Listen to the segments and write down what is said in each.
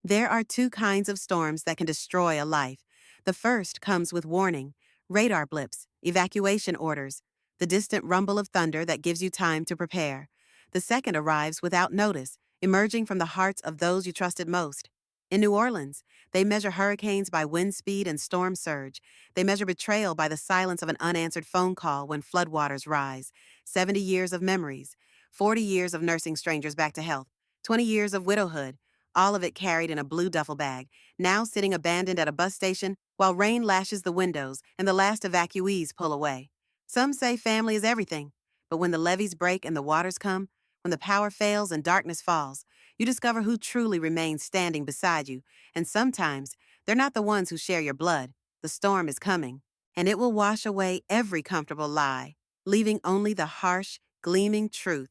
There are two kinds of storms that can destroy a life. The first comes with warning, radar blips, evacuation orders, the distant rumble of thunder that gives you time to prepare. The second arrives without notice, emerging from the hearts of those you trusted most. In New Orleans, they measure hurricanes by wind speed and storm surge. They measure betrayal by the silence of an unanswered phone call when floodwaters rise. 70 years of memories, 40 years of nursing strangers back to health, 20 years of widowhood, all of it carried in a blue duffel bag, now sitting abandoned at a bus station while rain lashes the windows and the last evacuees pull away. Some say family is everything, but when the levees break and the waters come, when the power fails and darkness falls, you discover who truly remains standing beside you, and sometimes they're not the ones who share your blood. The storm is coming, and it will wash away every comfortable lie, leaving only the harsh, gleaming truth.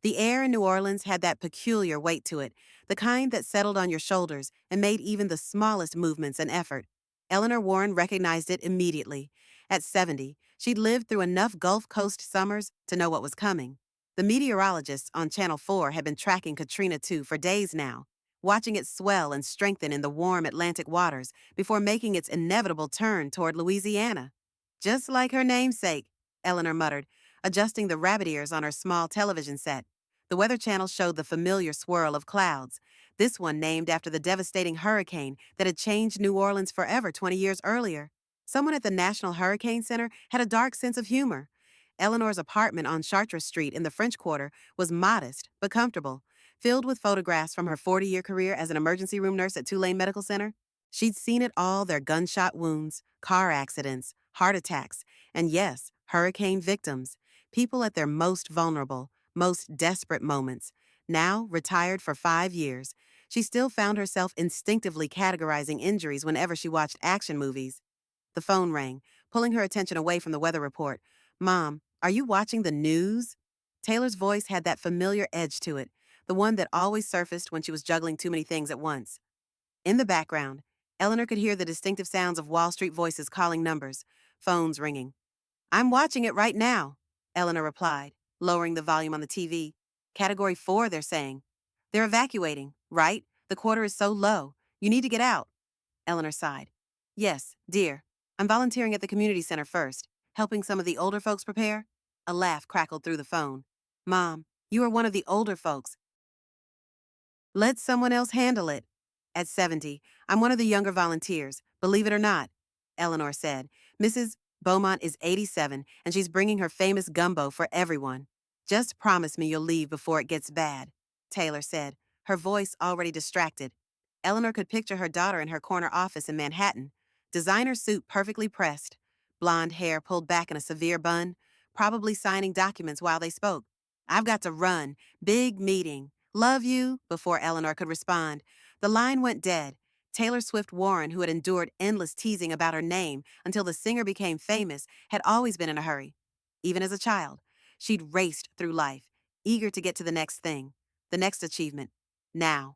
The air in New Orleans had that peculiar weight to it, the kind that settled on your shoulders and made even the smallest movements an effort. Eleanor Warren recognized it immediately. At 70, she'd lived through enough Gulf Coast summers to know what was coming. The meteorologists on Channel 4 had been tracking Katrina 2 for days now, watching it swell and strengthen in the warm Atlantic waters before making its inevitable turn toward Louisiana. Just like her namesake, Eleanor muttered, adjusting the rabbit ears on her small television set. The Weather Channel showed the familiar swirl of clouds, this one named after the devastating hurricane that had changed New Orleans forever 20 years earlier. Someone at the National Hurricane Center had a dark sense of humor. Eleanor's apartment on Chartres Street in the French Quarter was modest but comfortable, filled with photographs from her 40-year career as an emergency room nurse at Tulane Medical Center. She'd seen it all, their gunshot wounds, car accidents, heart attacks, and yes, hurricane victims, people at their most vulnerable, most desperate moments. Now, retired for 5 years, she still found herself instinctively categorizing injuries whenever she watched action movies. The phone rang, pulling her attention away from the weather report. Mom, are you watching the news? Taylor's voice had that familiar edge to it, the one that always surfaced when she was juggling too many things at once. In the background, Eleanor could hear the distinctive sounds of Wall Street voices calling numbers, phones ringing. I'm watching it right now, Eleanor replied, lowering the volume on the TV. Category 4, they're saying. They're evacuating, right? The quarter is so low. You need to get out. Eleanor sighed. Yes, dear. I'm volunteering at the community center first, helping some of the older folks prepare. A laugh crackled through the phone. Mom, you are one of the older folks. Let someone else handle it. At 70, I'm one of the younger volunteers, believe it or not, Eleanor said. Mrs. Beaumont is 87, and she's bringing her famous gumbo for everyone. Just promise me you'll leave before it gets bad, Taylor said, her voice already distracted. Eleanor could picture her daughter in her corner office in Manhattan, designer suit perfectly pressed, blonde hair pulled back in a severe bun, probably signing documents while they spoke. I've got to run. Big meeting. Love you, before Eleanor could respond. The line went dead. Taylor Swift Warren, who had endured endless teasing about her name until the singer became famous, had always been in a hurry. Even as a child, she'd raced through life, eager to get to the next thing, the next achievement. Now,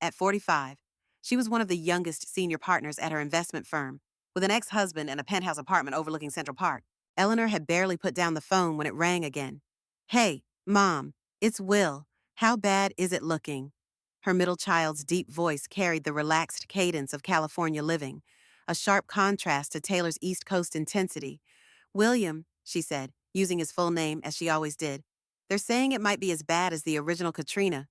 at 45, she was one of the youngest senior partners at her investment firm, with an ex-husband and a penthouse apartment overlooking Central Park. Eleanor had barely put down the phone when it rang again. Hey, Mom, it's Will. How bad is it looking? Her middle child's deep voice carried the relaxed cadence of California living, a sharp contrast to Taylor's East Coast intensity. William, she said, using his full name as she always did. They're saying it might be as bad as the original Katrina.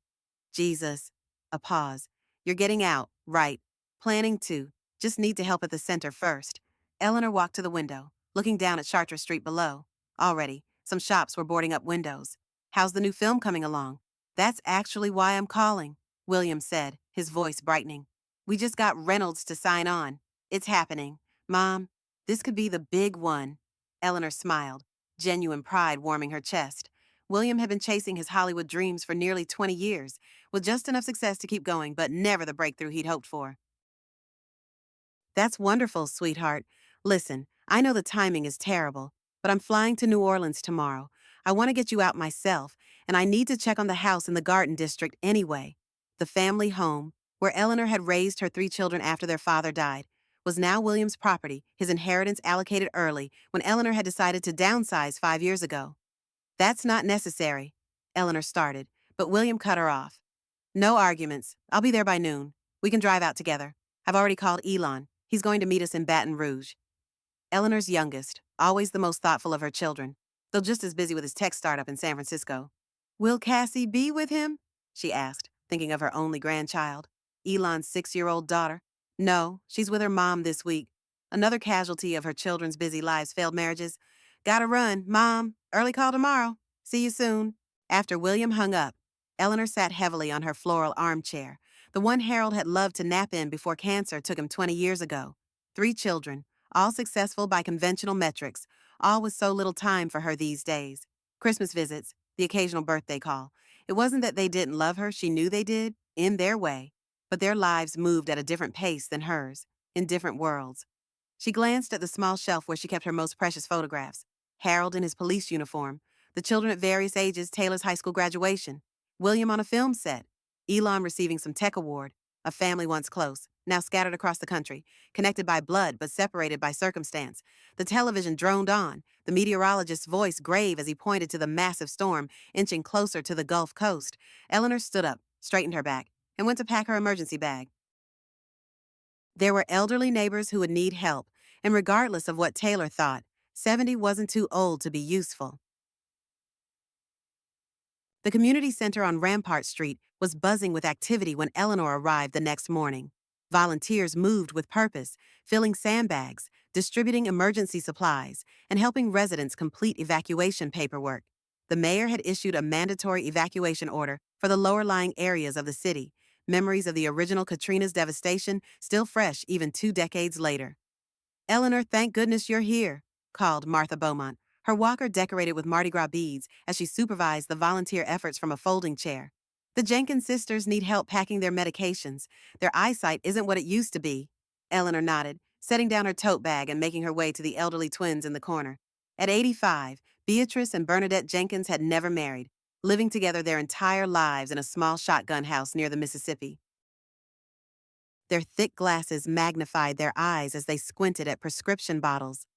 Jesus. A pause. You're getting out, right. Planning to. Just need to help at the center first. Eleanor walked to the window, looking down at Chartres Street below. Already, some shops were boarding up windows. How's the new film coming along? That's actually why I'm calling, William said, his voice brightening. We just got Reynolds to sign on. It's happening. Mom, this could be the big one. Eleanor smiled, genuine pride warming her chest. William had been chasing his Hollywood dreams for nearly 20 years, with just enough success to keep going, but never the breakthrough he'd hoped for. That's wonderful, sweetheart. Listen, I know the timing is terrible, but I'm flying to New Orleans tomorrow. I want to get you out myself, and I need to check on the house in the Garden District anyway. The family home, where Eleanor had raised her 3 children after their father died, was now William's property, his inheritance allocated early when Eleanor had decided to downsize 5 years ago. That's not necessary, Eleanor started, but William cut her off. No arguments. I'll be there by noon. We can drive out together. I've already called Elon. He's going to meet us in Baton Rouge. Eleanor's youngest, always the most thoughtful of her children, though just as busy with his tech startup in San Francisco. Will Cassie be with him? She asked, thinking of her only grandchild, Elon's 6-year-old daughter. No, she's with her mom this week. Another casualty of her children's busy lives, failed marriages. Gotta run, Mom. Early call tomorrow. See you soon. After William hung up, Eleanor sat heavily on her floral armchair, the one Harold had loved to nap in before cancer took him 20 years ago. 3 children, all successful by conventional metrics, all with so little time for her these days. Christmas visits, the occasional birthday call. It wasn't that they didn't love her, she knew they did, in their way, but their lives moved at a different pace than hers, in different worlds. She glanced at the small shelf where she kept her most precious photographs. Harold in his police uniform, the children at various ages, Taylor's high school graduation, William on a film set, Elon receiving some tech award, a family once close, now scattered across the country, connected by blood but separated by circumstance. The television droned on, the meteorologist's voice grave as he pointed to the massive storm inching closer to the Gulf Coast. Eleanor stood up, straightened her back, and went to pack her emergency bag. There were elderly neighbors who would need help, and regardless of what Taylor thought, 70 wasn't too old to be useful. The community center on Rampart Street was buzzing with activity when Eleanor arrived the next morning. Volunteers moved with purpose, filling sandbags, distributing emergency supplies, and helping residents complete evacuation paperwork. The mayor had issued a mandatory evacuation order for the lower-lying areas of the city, memories of the original Katrina's devastation still fresh even 2 decades later. Eleanor, thank goodness you're here, called Martha Beaumont, her walker decorated with Mardi Gras beads as she supervised the volunteer efforts from a folding chair. The Jenkins sisters need help packing their medications. Their eyesight isn't what it used to be. Eleanor nodded, setting down her tote bag and making her way to the elderly twins in the corner. At 85, Beatrice and Bernadette Jenkins had never married, living together their entire lives in a small shotgun house near the Mississippi. Their thick glasses magnified their eyes as they squinted at prescription bottles.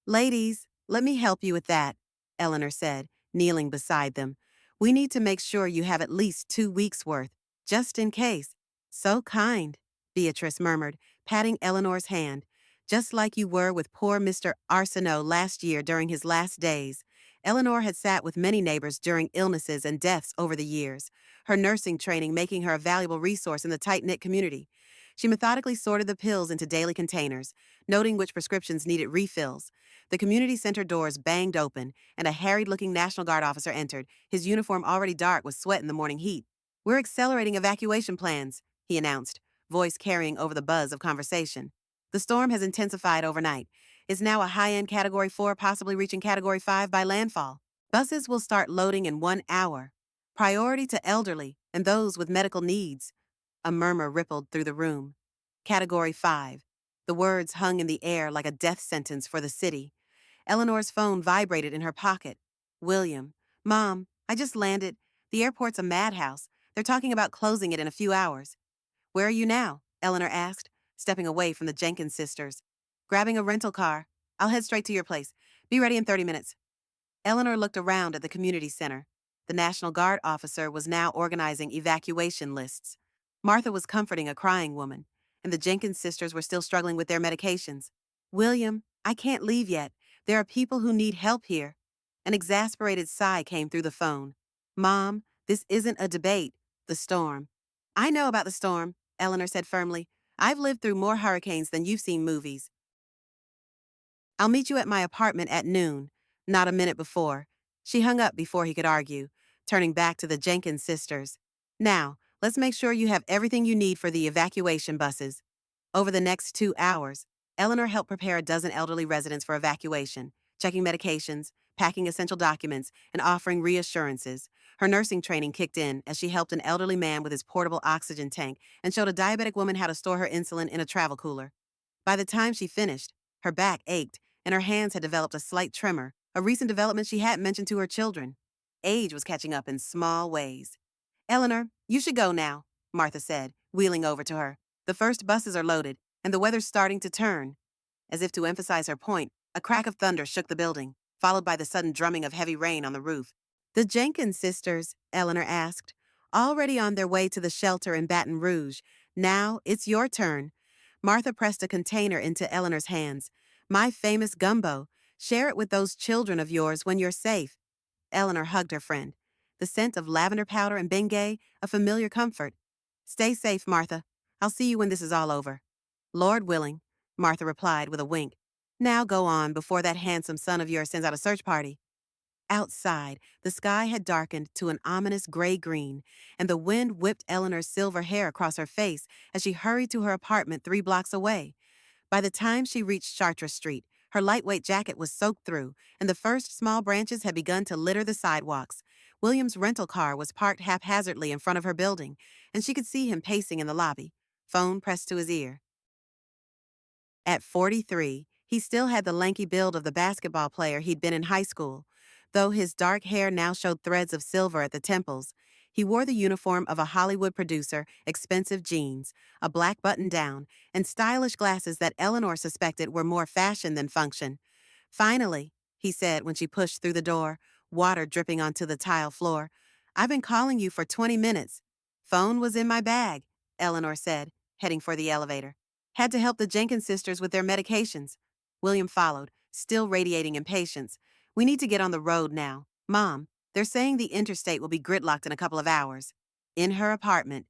Ladies, let me help you with that, Eleanor said, kneeling beside them. We need to make sure you have at least 2 weeks' worth, just in case. So kind, Beatrice murmured, patting Eleanor's hand. Just like you were with poor Mr. Arsenault last year during his last days. Eleanor had sat with many neighbors during illnesses and deaths over the years, her nursing training making her a valuable resource in the tight-knit community. She methodically sorted the pills into daily containers, noting which prescriptions needed refills. The community center doors banged open, and a harried-looking National Guard officer entered, his uniform already dark with sweat in the morning heat. We're accelerating evacuation plans, he announced, voice carrying over the buzz of conversation. The storm has intensified overnight. It's now a high-end Category 4, possibly reaching Category 5 by landfall. Buses will start loading in 1 hour. Priority to elderly and those with medical needs. A murmur rippled through the room. Category 5. The words hung in the air like a death sentence for the city. Eleanor's phone vibrated in her pocket. William. Mom, I just landed. The airport's a madhouse. They're talking about closing it in a few hours. Where are you now? Eleanor asked, stepping away from the Jenkins sisters. Grabbing a rental car. I'll head straight to your place. Be ready in 30 minutes. Eleanor looked around at the community center. The National Guard officer was now organizing evacuation lists. Martha was comforting a crying woman, and the Jenkins sisters were still struggling with their medications. William, I can't leave yet. There are people who need help here. An exasperated sigh came through the phone. Mom, this isn't a debate. The storm. I know about the storm, Eleanor said firmly. I've lived through more hurricanes than you've seen movies. I'll meet you at my apartment at noon, not a minute before. She hung up before he could argue, turning back to the Jenkins sisters. Now, let's make sure you have everything you need for the evacuation buses. Over the next 2 hours, Eleanor helped prepare a dozen elderly residents for evacuation, checking medications, packing essential documents, and offering reassurances. Her nursing training kicked in as she helped an elderly man with his portable oxygen tank and showed a diabetic woman how to store her insulin in a travel cooler. By the time she finished, her back ached and her hands had developed a slight tremor, a recent development she hadn't mentioned to her children. Age was catching up in small ways. Eleanor, you should go now, Martha said, wheeling over to her. The first buses are loaded, and the weather's starting to turn. As if to emphasize her point, a crack of thunder shook the building, followed by the sudden drumming of heavy rain on the roof. The Jenkins sisters, Eleanor asked, already on their way to the shelter in Baton Rouge. Now, it's your turn. Martha pressed a container into Eleanor's hands. My famous gumbo. Share it with those children of yours when you're safe. Eleanor hugged her friend. The scent of lavender powder and Bengay, a familiar comfort. Stay safe, Martha. I'll see you when this is all over. Lord willing, Martha replied with a wink. Now go on before that handsome son of yours sends out a search party. Outside, the sky had darkened to an ominous gray-green, and the wind whipped Eleanor's silver hair across her face as she hurried to her apartment 3 blocks away. By the time she reached Chartres Street, her lightweight jacket was soaked through, and the first small branches had begun to litter the sidewalks. William's rental car was parked haphazardly in front of her building, and she could see him pacing in the lobby, phone pressed to his ear. At 43, he still had the lanky build of the basketball player he'd been in high school. Though his dark hair now showed threads of silver at the temples, he wore the uniform of a Hollywood producer, expensive jeans, a black button-down, and stylish glasses that Eleanor suspected were more fashion than function. Finally, he said when she pushed through the door, water dripping onto the tile floor, I've been calling you for 20 minutes. Phone was in my bag, Eleanor said, heading for the elevator. Had to help the Jenkins sisters with their medications. William followed, still radiating impatience. We need to get on the road now. Mom, they're saying the interstate will be gridlocked in a couple of hours. In her apartment,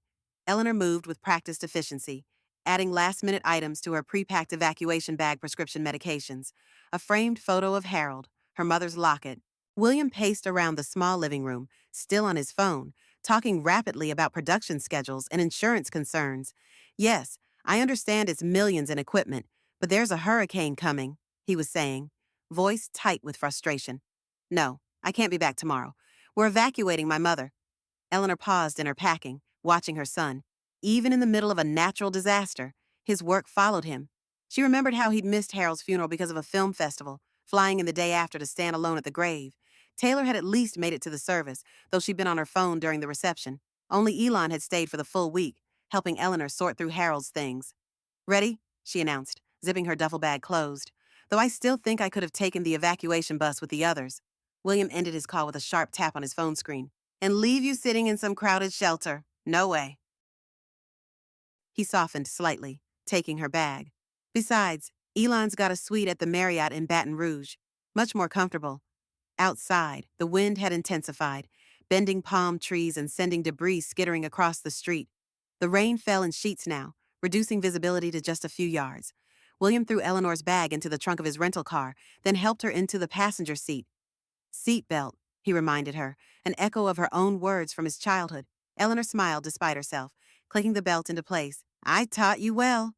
Eleanor moved with practiced efficiency, adding last-minute items to her pre-packed evacuation bag prescription medications. A framed photo of Harold, her mother's locket. William paced around the small living room, still on his phone, talking rapidly about production schedules and insurance concerns. Yes, I understand it's millions in equipment, but there's a hurricane coming, he was saying, voice tight with frustration. No, I can't be back tomorrow. We're evacuating my mother. Eleanor paused in her packing, watching her son. Even in the middle of a natural disaster, his work followed him. She remembered how he'd missed Harold's funeral because of a film festival, flying in the day after to stand alone at the grave. Taylor had at least made it to the service, though she'd been on her phone during the reception. Only Elon had stayed for the full week, helping Eleanor sort through Harold's things. Ready? She announced, zipping her duffel bag closed. Though I still think I could have taken the evacuation bus with the others. William ended his call with a sharp tap on his phone screen. And leave you sitting in some crowded shelter. No way. He softened slightly, taking her bag. Besides, Elon's got a suite at the Marriott in Baton Rouge. Much more comfortable. Outside, the wind had intensified, bending palm trees and sending debris skittering across the street. The rain fell in sheets now, reducing visibility to just a few yards. William threw Eleanor's bag into the trunk of his rental car, then helped her into the passenger seat. Seatbelt, he reminded her, an echo of her own words from his childhood. Eleanor smiled despite herself, clicking the belt into place. I taught you well.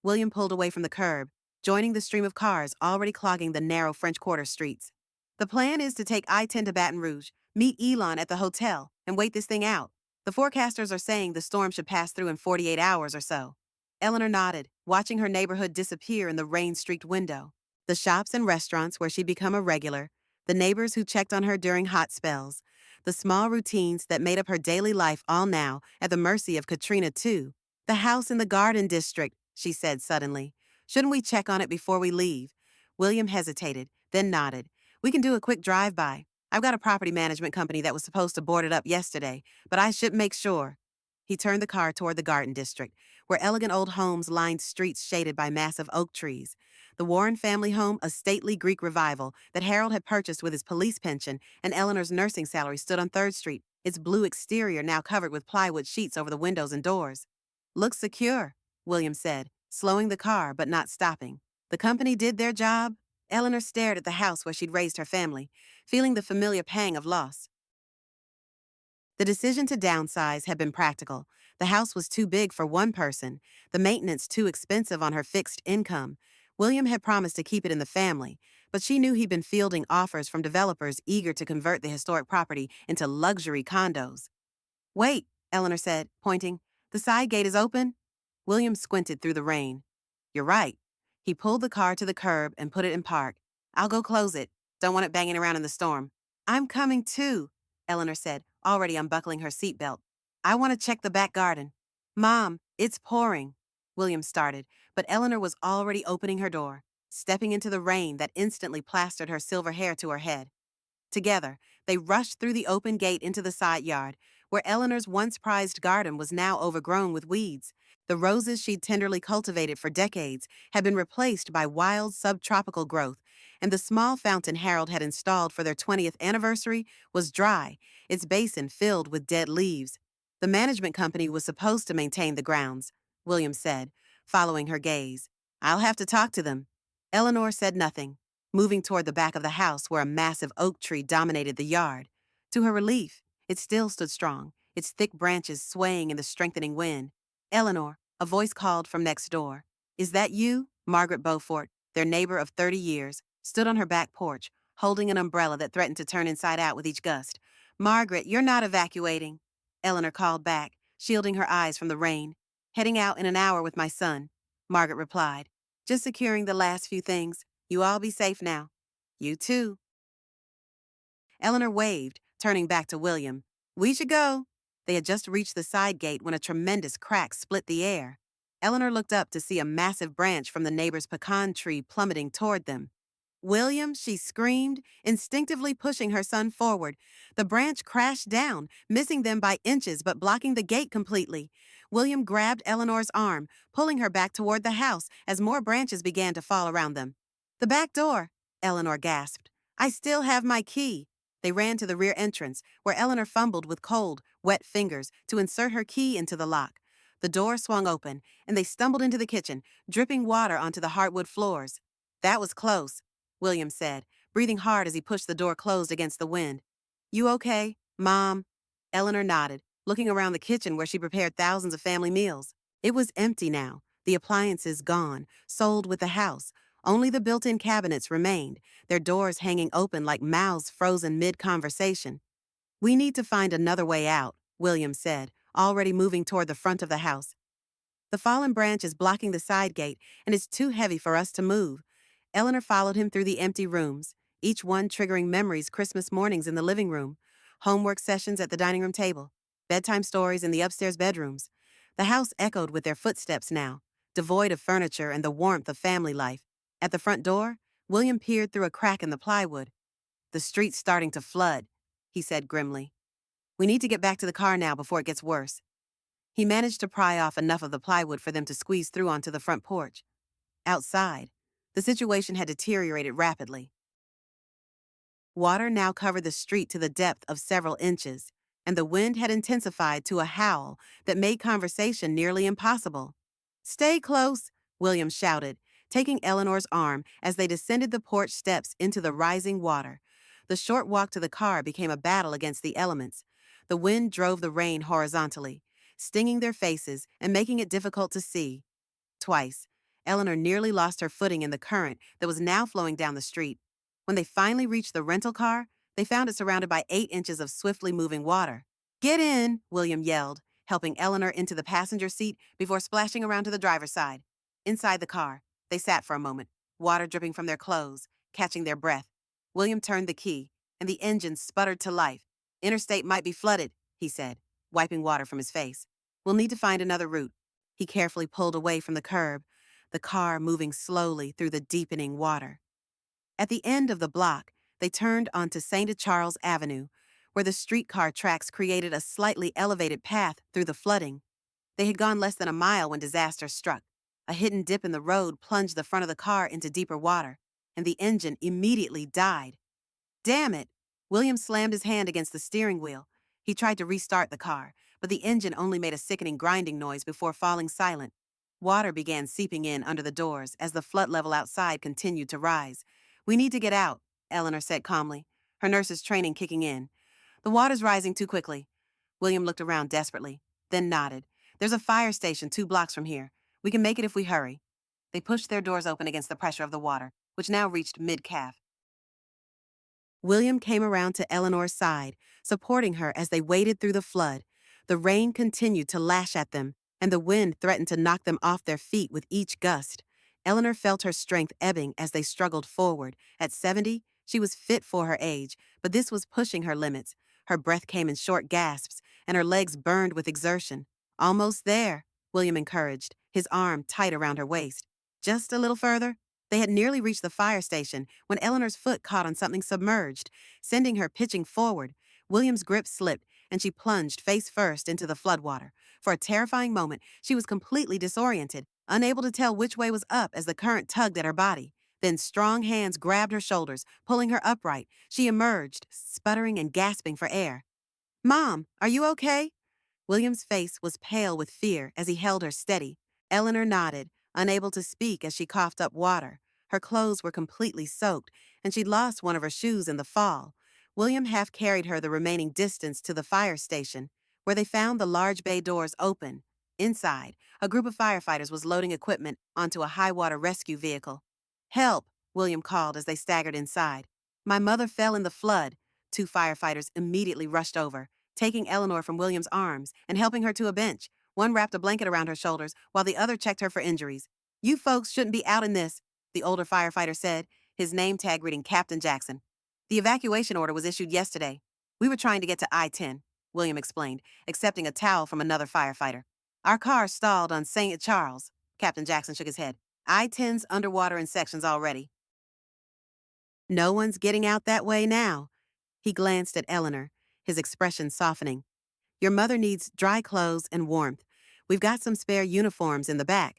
William pulled away from the curb, joining the stream of cars already clogging the narrow French Quarter streets. The plan is to take I-10 to Baton Rouge, meet Elon at the hotel, and wait this thing out. The forecasters are saying the storm should pass through in 48 hours or so. Eleanor nodded, watching her neighborhood disappear in the rain-streaked window. The shops and restaurants where she'd become a regular, the neighbors who checked on her during hot spells, the small routines that made up her daily life all now at the mercy of Katrina, too. The house in the Garden District, she said suddenly. Shouldn't we check on it before we leave? William hesitated, then nodded. We can do a quick drive-by. I've got a property management company that was supposed to board it up yesterday, but I should make sure. He turned the car toward the Garden District, where elegant old homes lined streets shaded by massive oak trees. The Warren family home, a stately Greek revival that Harold had purchased with his police pension and Eleanor's nursing salary, stood on 3rd Street, its blue exterior now covered with plywood sheets over the windows and doors. Looks secure, William said, slowing the car but not stopping. The company did their job? Eleanor stared at the house where she'd raised her family, feeling the familiar pang of loss. The decision to downsize had been practical. The house was too big for one person, the maintenance too expensive on her fixed income. William had promised to keep it in the family, but she knew he'd been fielding offers from developers eager to convert the historic property into luxury condos. Wait, Eleanor said, pointing. The side gate is open? William squinted through the rain. You're right. He pulled the car to the curb and put it in park. I'll go close it. Don't want it banging around in the storm. I'm coming too, Eleanor said, already unbuckling her seatbelt. I want to check the back garden. Mom, it's pouring. William started, but Eleanor was already opening her door, stepping into the rain that instantly plastered her silver hair to her head. Together, they rushed through the open gate into the side yard, where Eleanor's once prized garden was now overgrown with weeds. The roses she'd tenderly cultivated for decades had been replaced by wild subtropical growth, and the small fountain Harold had installed for their 20th anniversary was dry, its basin filled with dead leaves. The management company was supposed to maintain the grounds, William said, following her gaze. I'll have to talk to them. Eleanor said nothing, moving toward the back of the house where a massive oak tree dominated the yard. To her relief, it still stood strong, its thick branches swaying in the strengthening wind. Eleanor, a voice called from next door. Is that you? Margaret Beaufort, their neighbor of 30 years, stood on her back porch, holding an umbrella that threatened to turn inside out with each gust. Margaret, you're not evacuating, Eleanor called back, shielding her eyes from the rain. Heading out in an hour with my son, Margaret replied. Just securing the last few things. You all be safe now. You too. Eleanor waved, turning back to William. We should go. They had just reached the side gate when a tremendous crack split the air. Eleanor looked up to see a massive branch from the neighbor's pecan tree plummeting toward them. William, she screamed, instinctively pushing her son forward. The branch crashed down, missing them by inches but blocking the gate completely. William grabbed Eleanor's arm, pulling her back toward the house as more branches began to fall around them. The back door, Eleanor gasped. I still have my key. They ran to the rear entrance, where Eleanor fumbled with cold, wet fingers to insert her key into the lock. The door swung open, and they stumbled into the kitchen, dripping water onto the hardwood floors. That was close, William said, breathing hard as he pushed the door closed against the wind. You okay, Mom? Eleanor nodded, looking around the kitchen where she prepared thousands of family meals. It was empty now, the appliances gone, sold with the house. Only the built-in cabinets remained, their doors hanging open like mouths frozen mid-conversation. We need to find another way out, William said, already moving toward the front of the house. The fallen branch is blocking the side gate, and it's too heavy for us to move. Eleanor followed him through the empty rooms, each one triggering memories Christmas mornings in the living room, homework sessions at the dining room table, bedtime stories in the upstairs bedrooms. The house echoed with their footsteps now, devoid of furniture and the warmth of family life. At the front door, William peered through a crack in the plywood. The street's starting to flood, he said grimly. We need to get back to the car now before it gets worse. He managed to pry off enough of the plywood for them to squeeze through onto the front porch. Outside, the situation had deteriorated rapidly. Water now covered the street to the depth of several inches, and the wind had intensified to a howl that made conversation nearly impossible. Stay close, William shouted, taking Eleanor's arm as they descended the porch steps into the rising water. The short walk to the car became a battle against the elements. The wind drove the rain horizontally, stinging their faces and making it difficult to see. Twice, Eleanor nearly lost her footing in the current that was now flowing down the street. When they finally reached the rental car, they found it surrounded by 8 inches of swiftly moving water. Get in, William yelled, helping Eleanor into the passenger seat before splashing around to the driver's side. Inside the car, they sat for a moment, water dripping from their clothes, catching their breath. William turned the key, and the engine sputtered to life. Interstate might be flooded, he said, wiping water from his face. We'll need to find another route. He carefully pulled away from the curb, the car moving slowly through the deepening water. At the end of the block, they turned onto St. Charles Avenue, where the streetcar tracks created a slightly elevated path through the flooding. They had gone less than a mile when disaster struck. A hidden dip in the road plunged the front of the car into deeper water, and the engine immediately died. Damn it! William slammed his hand against the steering wheel. He tried to restart the car, but the engine only made a sickening grinding noise before falling silent. Water began seeping in under the doors as the flood level outside continued to rise. We need to get out, Eleanor said calmly, her nurse's training kicking in. The water's rising too quickly. William looked around desperately, then nodded. There's a fire station 2 blocks from here. We can make it if we hurry. They pushed their doors open against the pressure of the water, which now reached mid-calf. William came around to Eleanor's side, supporting her as they waded through the flood. The rain continued to lash at them, and the wind threatened to knock them off their feet with each gust. Eleanor felt her strength ebbing as they struggled forward. At 70, she was fit for her age, but this was pushing her limits. Her breath came in short gasps, and her legs burned with exertion. Almost there, William encouraged, his arm tight around her waist. Just a little further. They had nearly reached the fire station when Eleanor's foot caught on something submerged, sending her pitching forward. William's grip slipped, and she plunged face first into the floodwater. For a terrifying moment, she was completely disoriented, unable to tell which way was up as the current tugged at her body. Then strong hands grabbed her shoulders, pulling her upright. She emerged, sputtering and gasping for air. Mom, are you okay? William's face was pale with fear as he held her steady. Eleanor nodded, unable to speak as she coughed up water. Her clothes were completely soaked, and she'd lost one of her shoes in the fall. William half carried her the remaining distance to the fire station, where they found the large bay doors open. Inside, a group of firefighters was loading equipment onto a high-water rescue vehicle. Help, William called as they staggered inside. My mother fell in the flood. Two firefighters immediately rushed over, taking Eleanor from William's arms and helping her to a bench. One wrapped a blanket around her shoulders, while the other checked her for injuries. You folks shouldn't be out in this, the older firefighter said, his name tag reading Captain Jackson. The evacuation order was issued yesterday. We were trying to get to I-10, William explained, accepting a towel from another firefighter. Our car stalled on St. Charles. Captain Jackson shook his head. I-10's underwater in sections already. No one's getting out that way now. He glanced at Eleanor, his expression softening. Your mother needs dry clothes and warmth. We've got some spare uniforms in the back.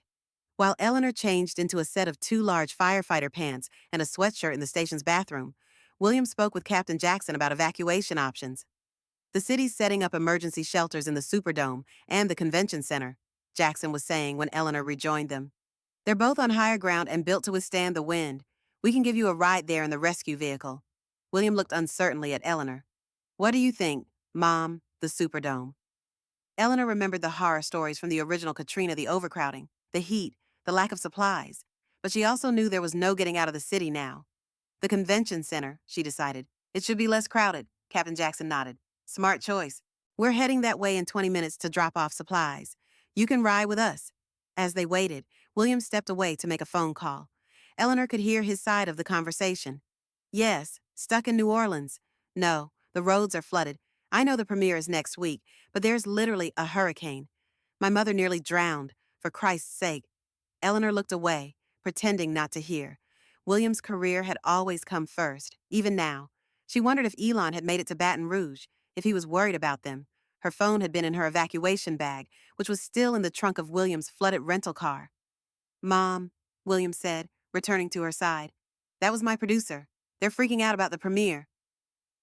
While Eleanor changed into a set of two large firefighter pants and a sweatshirt in the station's bathroom, William spoke with Captain Jackson about evacuation options. The city's setting up emergency shelters in the Superdome and the Convention Center, Jackson was saying when Eleanor rejoined them. They're both on higher ground and built to withstand the wind. We can give you a ride there in the rescue vehicle. William looked uncertainly at Eleanor. What do you think, Mom, the Superdome? Eleanor remembered the horror stories from the original Katrina, the overcrowding, the heat, the lack of supplies. But she also knew there was no getting out of the city now. The convention center, she decided. It should be less crowded, Captain Jackson nodded. Smart choice. We're heading that way in 20 minutes to drop off supplies. You can ride with us. As they waited, William stepped away to make a phone call. Eleanor could hear his side of the conversation. Yes, stuck in New Orleans. No, the roads are flooded. I know the premiere is next week, but there's literally a hurricane. My mother nearly drowned, for Christ's sake. Eleanor looked away, pretending not to hear. William's career had always come first, even now. She wondered if Elon had made it to Baton Rouge, if he was worried about them. Her phone had been in her evacuation bag, which was still in the trunk of William's flooded rental car. Mom, William said, returning to her side. That was my producer. They're freaking out about the premiere.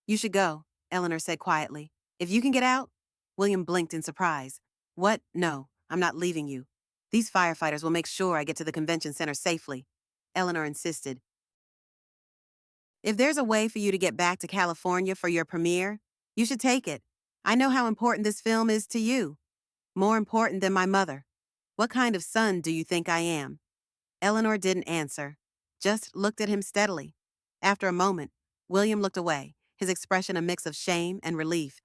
You should go, Eleanor said quietly. If you can get out? William blinked in surprise. What? No, I'm not leaving you. These firefighters will make sure I get to the convention center safely, Eleanor insisted. If there's a way for you to get back to California for your premiere, you should take it. I know how important this film is to you. More important than my mother. What kind of son do you think I am? Eleanor didn't answer, just looked at him steadily. After a moment, William looked away, his expression a mix of shame and relief.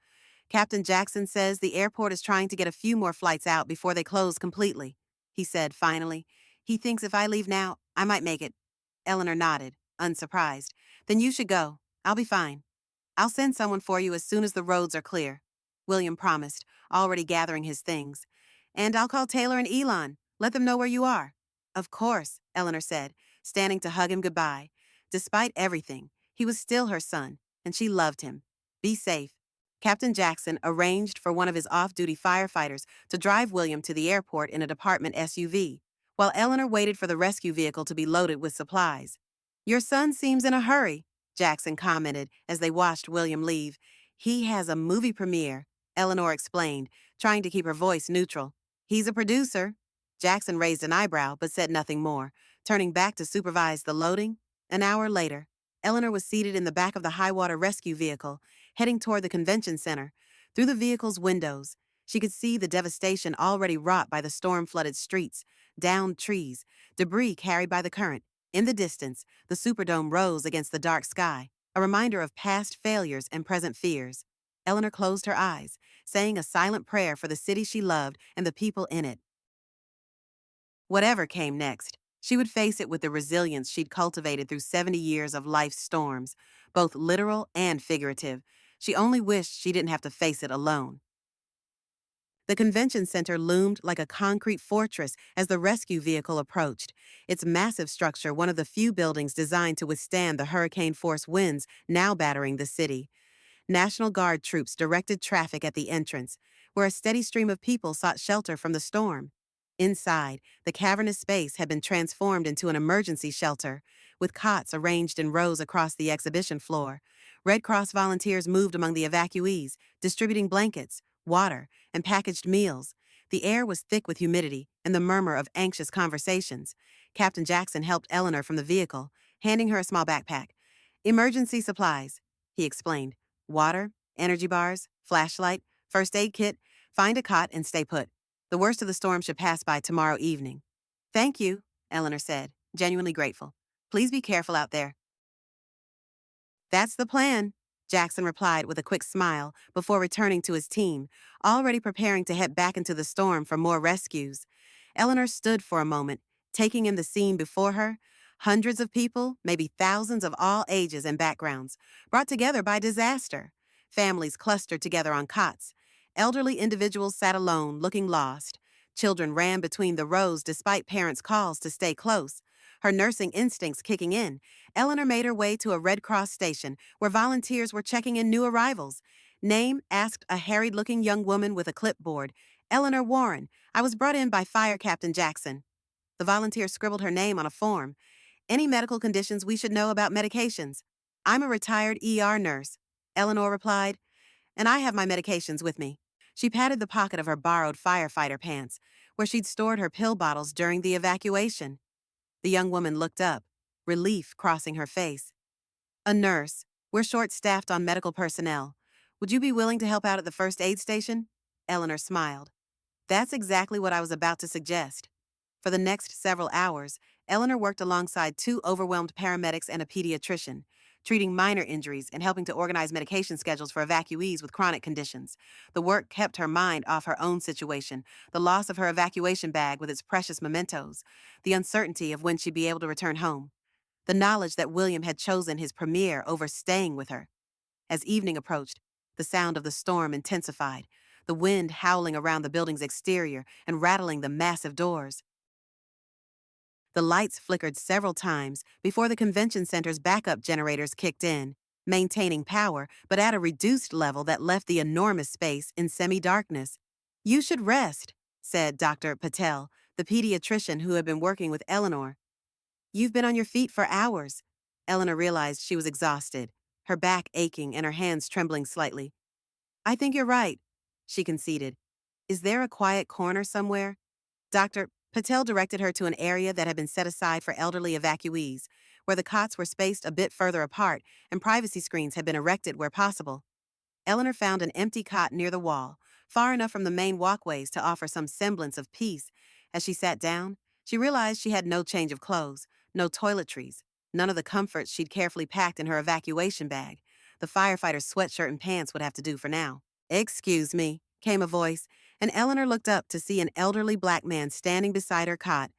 Captain Jackson says the airport is trying to get a few more flights out before they close completely, he said finally. He thinks if I leave now, I might make it. Eleanor nodded, unsurprised. Then you should go. I'll be fine. I'll send someone for you as soon as the roads are clear, William promised, already gathering his things. And I'll call Taylor and Elon. Let them know where you are. Of course, Eleanor said, standing to hug him goodbye. Despite everything, he was still her son, and she loved him. Be safe. Captain Jackson arranged for one of his off-duty firefighters to drive William to the airport in a department SUV, while Eleanor waited for the rescue vehicle to be loaded with supplies. Your son seems in a hurry, Jackson commented as they watched William leave. He has a movie premiere, Eleanor explained, trying to keep her voice neutral. He's a producer. Jackson raised an eyebrow but said nothing more, turning back to supervise the loading. An hour later, Eleanor was seated in the back of the high-water rescue vehicle, heading toward the convention center. Through the vehicle's windows, she could see the devastation already wrought by the storm-flooded streets, downed trees, debris carried by the current. In the distance, the Superdome rose against the dark sky, a reminder of past failures and present fears. Eleanor closed her eyes, saying a silent prayer for the city she loved and the people in it. Whatever came next, she would face it with the resilience she'd cultivated through 70 years of life's storms, both literal and figurative. She only wished she didn't have to face it alone. The convention center loomed like a concrete fortress as the rescue vehicle approached, its massive structure one of the few buildings designed to withstand the hurricane-force winds now battering the city. National Guard troops directed traffic at the entrance, where a steady stream of people sought shelter from the storm. Inside, the cavernous space had been transformed into an emergency shelter, with cots arranged in rows across the exhibition floor. Red Cross volunteers moved among the evacuees, distributing blankets, water, and packaged meals. The air was thick with humidity and the murmur of anxious conversations. Captain Jackson helped Eleanor from the vehicle, handing her a small backpack. Emergency supplies, he explained. Water, energy bars, flashlight, first aid kit. Find a cot and stay put. The worst of the storm should pass by tomorrow evening. Thank you, Eleanor said, genuinely grateful. Please be careful out there. That's the plan, Jackson replied with a quick smile before returning to his team, already preparing to head back into the storm for more rescues. Eleanor stood for a moment, taking in the scene before her. Hundreds of people, maybe thousands of all ages and backgrounds, brought together by disaster. Families clustered together on cots. Elderly individuals sat alone, looking lost. Children ran between the rows despite parents' calls to stay close. Her nursing instincts kicking in, Eleanor made her way to a Red Cross station where volunteers were checking in new arrivals. Name, asked a harried-looking young woman with a clipboard. Eleanor Warren. I was brought in by Fire Captain Jackson. The volunteer scribbled her name on a form. Any medical conditions we should know about medications? I'm a retired ER nurse, Eleanor replied, and I have my medications with me. She patted the pocket of her borrowed firefighter pants, where she'd stored her pill bottles during the evacuation. The young woman looked up, relief crossing her face. A nurse. We're short-staffed on medical personnel. Would you be willing to help out at the first aid station? Eleanor smiled. That's exactly what I was about to suggest. For the next several hours, Eleanor worked alongside two overwhelmed paramedics and a pediatrician, treating minor injuries and helping to organize medication schedules for evacuees with chronic conditions. The work kept her mind off her own situation, the loss of her evacuation bag with its precious mementos, the uncertainty of when she'd be able to return home, the knowledge that William had chosen his premier over staying with her. As evening approached, the sound of the storm intensified, the wind howling around the building's exterior and rattling the massive doors. The lights flickered several times before the convention center's backup generators kicked in, maintaining power but at a reduced level that left the enormous space in semi-darkness. You should rest, said Dr. Patel, the pediatrician who had been working with Eleanor. You've been on your feet for hours. Eleanor realized she was exhausted, her back aching and her hands trembling slightly. I think you're right, she conceded. Is there a quiet corner somewhere? Dr. Patel directed her to an area that had been set aside for elderly evacuees, where the cots were spaced a bit further apart and privacy screens had been erected where possible. Eleanor found an empty cot near the wall, far enough from the main walkways to offer some semblance of peace. As she sat down, she realized she had no change of clothes, no toiletries, none of the comforts she'd carefully packed in her evacuation bag. The firefighter's sweatshirt and pants would have to do for now. Excuse me, came a voice, and Eleanor looked up to see an elderly black man standing beside her cot.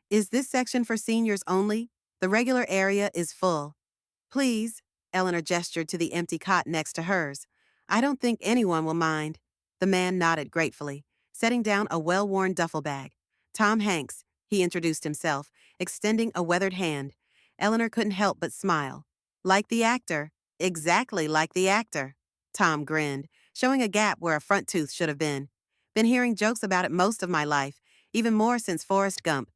Is this section for seniors only? The regular area is full. Please, Eleanor gestured to the empty cot next to hers. I don't think anyone will mind. The man nodded gratefully, setting down a well-worn duffel bag. Tom Hanks, he introduced himself, extending a weathered hand. Eleanor couldn't help but smile. Like the actor. Exactly like the actor. Tom grinned, showing a gap where a front tooth should have been. Been hearing jokes about it most of my life, even more since Forrest Gump.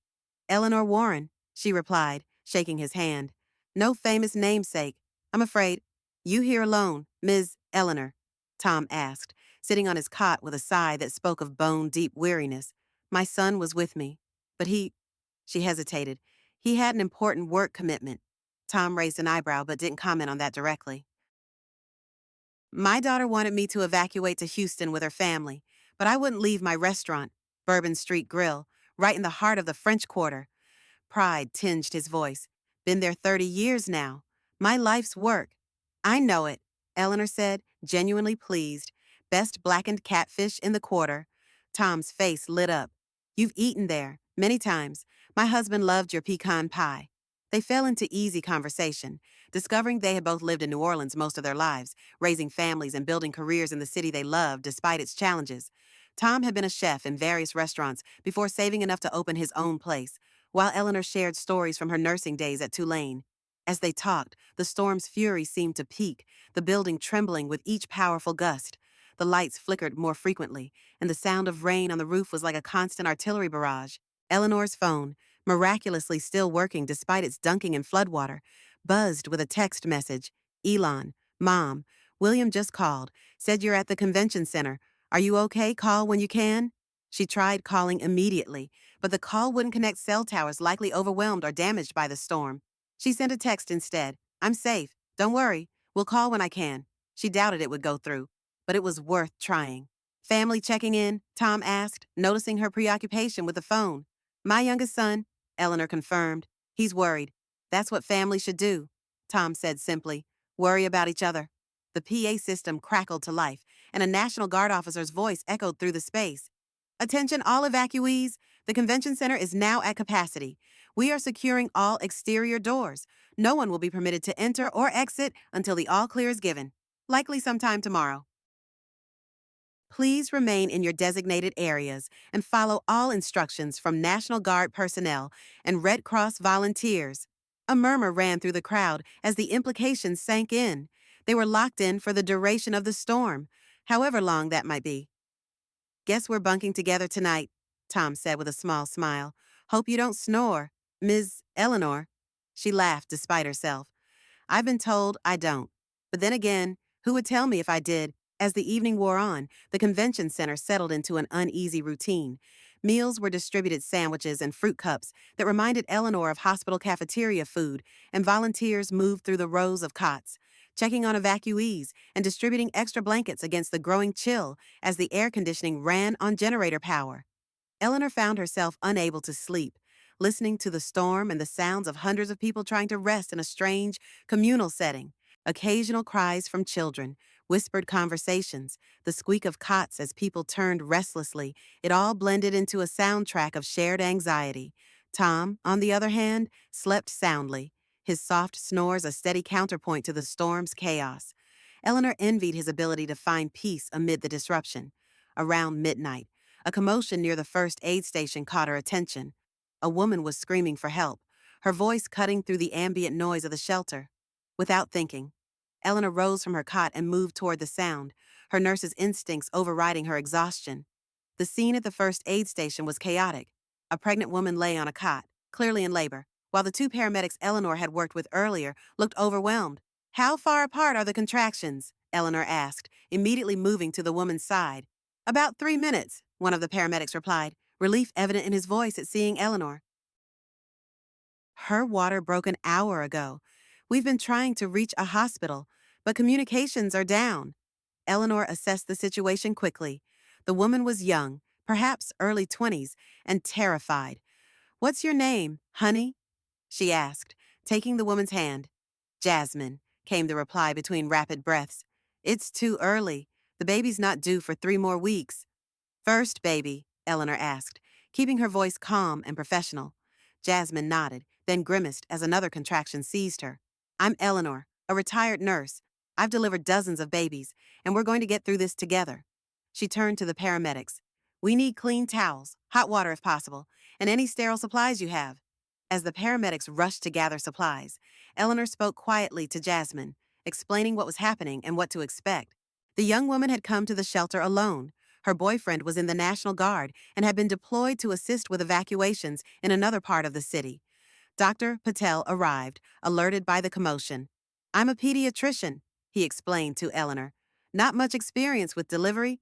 Eleanor Warren, she replied, shaking his hand. No famous namesake. I'm afraid. You here alone, Ms. Eleanor? Tom asked, sitting on his cot with a sigh that spoke of bone-deep weariness. My son was with me, but she hesitated. He had an important work commitment. Tom raised an eyebrow but didn't comment on that directly. My daughter wanted me to evacuate to Houston with her family, but I wouldn't leave my restaurant, Bourbon Street Grill, right in the heart of the French Quarter. Pride tinged his voice. Been there 30 years now. My life's work. I know it, Eleanor said, genuinely pleased. Best blackened catfish in the quarter. Tom's face lit up. You've eaten there, many times. My husband loved your pecan pie. They fell into easy conversation, discovering they had both lived in New Orleans most of their lives, raising families and building careers in the city they loved despite its challenges. Tom had been a chef in various restaurants before saving enough to open his own place, while Eleanor shared stories from her nursing days at Tulane. As they talked, the storm's fury seemed to peak, the building trembling with each powerful gust. The lights flickered more frequently, and the sound of rain on the roof was like a constant artillery barrage. Eleanor's phone, miraculously still working despite its dunking in floodwater, buzzed with a text message. Elon, Mom, William just called, said you're at the convention center. Are you okay? Call when you can? She tried calling immediately, but the call wouldn't connect cell towers likely overwhelmed or damaged by the storm. She sent a text instead. I'm safe. Don't worry. We'll call when I can. She doubted it would go through, but it was worth trying. Family checking in? Tom asked, noticing her preoccupation with the phone. My youngest son, Eleanor confirmed. He's worried. That's what family should do, Tom said simply. Worry about each other. The PA system crackled to life, and a National Guard officer's voice echoed through the space. Attention all evacuees. The convention center is now at capacity. We are securing all exterior doors. No one will be permitted to enter or exit until the all clear is given, likely sometime tomorrow. Please remain in your designated areas and follow all instructions from National Guard personnel and Red Cross volunteers. A murmur ran through the crowd as the implications sank in. They were locked in for the duration of the storm, however long that might be. Guess we're bunking together tonight, Tom said with a small smile. Hope you don't snore, Ms. Eleanor. She laughed despite herself. I've been told I don't. But then again, who would tell me if I did? As the evening wore on, the convention center settled into an uneasy routine. Meals were distributed sandwiches and fruit cups that reminded Eleanor of hospital cafeteria food, and volunteers moved through the rows of cots, checking on evacuees and distributing extra blankets against the growing chill as the air conditioning ran on generator power. Eleanor found herself unable to sleep, listening to the storm and the sounds of hundreds of people trying to rest in a strange, communal setting. Occasional cries from children, whispered conversations, the squeak of cots as people turned restlessly, it all blended into a soundtrack of shared anxiety. Tom, on the other hand, slept soundly, his soft snores a steady counterpoint to the storm's chaos. Eleanor envied his ability to find peace amid the disruption. Around midnight, a commotion near the first aid station caught her attention. A woman was screaming for help, her voice cutting through the ambient noise of the shelter. Without thinking, Eleanor rose from her cot and moved toward the sound, her nurse's instincts overriding her exhaustion. The scene at the first aid station was chaotic. A pregnant woman lay on a cot, clearly in labor, while the two paramedics Eleanor had worked with earlier looked overwhelmed. How far apart are the contractions? Eleanor asked, immediately moving to the woman's side. About 3 minutes, one of the paramedics replied, relief evident in his voice at seeing Eleanor. Her water broke an hour ago. We've been trying to reach a hospital, but communications are down. Eleanor assessed the situation quickly. The woman was young, perhaps early 20s, and terrified. What's your name, honey? She asked, taking the woman's hand. Jasmine, came the reply between rapid breaths. It's too early. The baby's not due for 3 more weeks. First baby, Eleanor asked, keeping her voice calm and professional. Jasmine nodded, then grimaced as another contraction seized her. I'm Eleanor, a retired nurse. I've delivered dozens of babies, and we're going to get through this together. She turned to the paramedics. We need clean towels, hot water if possible, and any sterile supplies you have. As the paramedics rushed to gather supplies, Eleanor spoke quietly to Jasmine, explaining what was happening and what to expect. The young woman had come to the shelter alone. Her boyfriend was in the National Guard and had been deployed to assist with evacuations in another part of the city. Dr. Patel arrived, alerted by the commotion. I'm a pediatrician, he explained to Eleanor. Not much experience with delivery.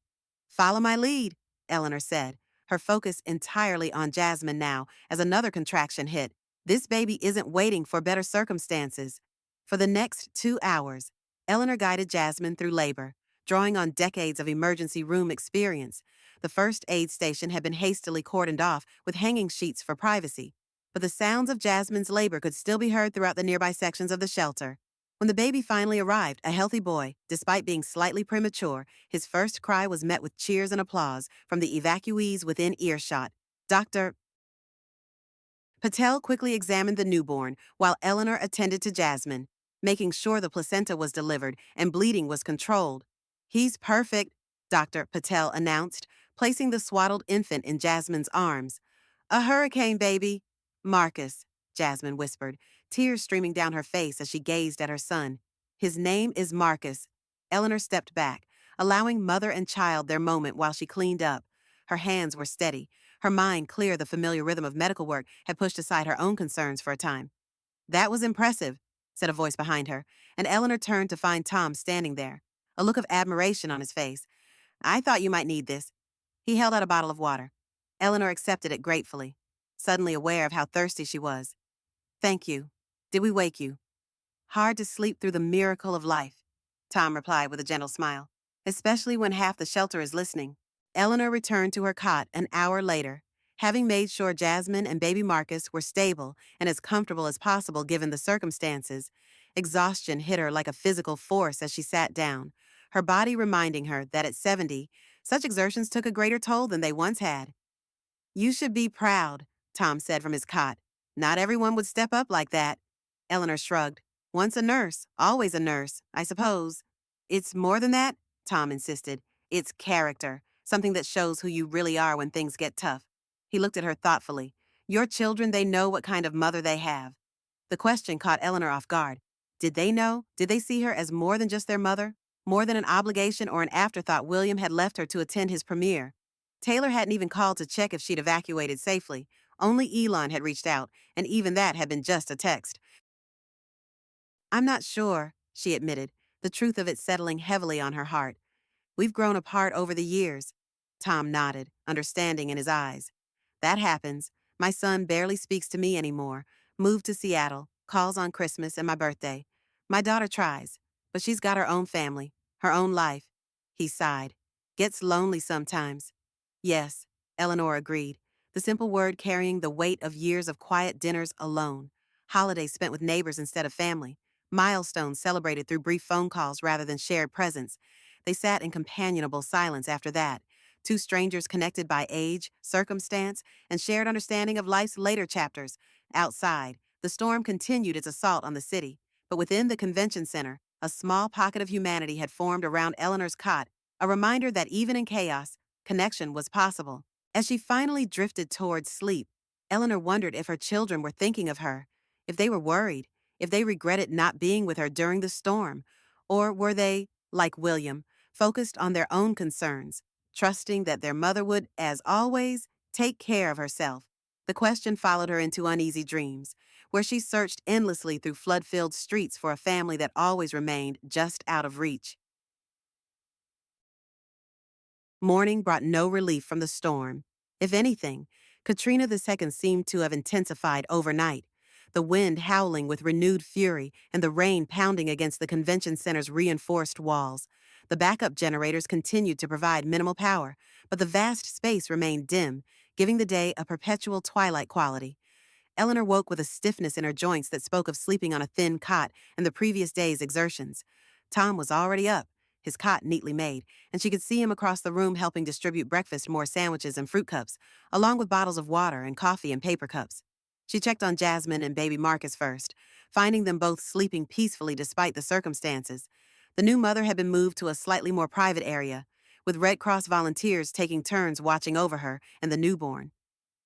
Follow my lead, Eleanor said, her focus entirely on Jasmine now as another contraction hit. This baby isn't waiting for better circumstances. For the next 2 hours, Eleanor guided Jasmine through labor, drawing on decades of emergency room experience. The first aid station had been hastily cordoned off with hanging sheets for privacy, but the sounds of Jasmine's labor could still be heard throughout the nearby sections of the shelter. When the baby finally arrived, a healthy boy, despite being slightly premature, his first cry was met with cheers and applause from the evacuees within earshot. Dr. Patel quickly examined the newborn while Eleanor attended to Jasmine, making sure the placenta was delivered and bleeding was controlled. He's perfect, Dr. Patel announced, placing the swaddled infant in Jasmine's arms. A hurricane baby. Marcus, Jasmine whispered, tears streaming down her face as she gazed at her son. His name is Marcus. Eleanor stepped back, allowing mother and child their moment while she cleaned up. Her hands were steady, her mind clear. The familiar rhythm of medical work had pushed aside her own concerns for a time. That was impressive, said a voice behind her, and Eleanor turned to find Tom standing there, a look of admiration on his face. I thought you might need this. He held out a bottle of water. Eleanor accepted it gratefully, suddenly aware of how thirsty she was. Thank you. Did we wake you? Hard to sleep through the miracle of life, Tom replied with a gentle smile, especially when half the shelter is listening. Eleanor returned to her cot an hour later, having made sure Jasmine and baby Marcus were stable and as comfortable as possible given the circumstances. Exhaustion hit her like a physical force as she sat down, her body reminding her that at 70, such exertions took a greater toll than they once had. You should be proud, Tom said from his cot. Not everyone would step up like that. Eleanor shrugged. Once a nurse, always a nurse, I suppose. It's more than that, Tom insisted. It's character, something that shows who you really are when things get tough. He looked at her thoughtfully. Your children, they know what kind of mother they have. The question caught Eleanor off guard. Did they know? Did they see her as more than just their mother? More than an obligation or an afterthought William had left her to attend his premiere? Taylor hadn't even called to check if she'd evacuated safely. Only Elon had reached out, and even that had been just a text. I'm not sure, she admitted, the truth of it settling heavily on her heart. We've grown apart over the years. Tom nodded, understanding in his eyes. That happens. My son barely speaks to me anymore. Moved to Seattle, calls on Christmas and my birthday. My daughter tries, but she's got her own family, her own life. He sighed. Gets lonely sometimes. Yes, Eleanor agreed, the simple word carrying the weight of years of quiet dinners alone, holidays spent with neighbors instead of family, milestones celebrated through brief phone calls rather than shared presents. They sat in companionable silence after that, two strangers connected by age, circumstance, and shared understanding of life's later chapters. Outside, the storm continued its assault on the city, but within the convention center, a small pocket of humanity had formed around Eleanor's cot, a reminder that even in chaos, connection was possible. As she finally drifted towards sleep, Eleanor wondered if her children were thinking of her, if they were worried, if they regretted not being with her during the storm, or were they, like William, focused on their own concerns, trusting that their mother would, as always, take care of herself. The question followed her into uneasy dreams, where she searched endlessly through flood-filled streets for a family that always remained just out of reach. Morning brought no relief from the storm. If anything, Katrina II seemed to have intensified overnight, the wind howling with renewed fury and the rain pounding against the convention center's reinforced walls. The backup generators continued to provide minimal power, but the vast space remained dim, giving the day a perpetual twilight quality. Eleanor woke with a stiffness in her joints that spoke of sleeping on a thin cot and the previous day's exertions. Tom was already up, his cot neatly made, and she could see him across the room helping distribute breakfast, more sandwiches and fruit cups, along with bottles of water and coffee and paper cups. She checked on Jasmine and baby Marcus first, finding them both sleeping peacefully despite the circumstances. The new mother had been moved to a slightly more private area, with Red Cross volunteers taking turns watching over her and the newborn.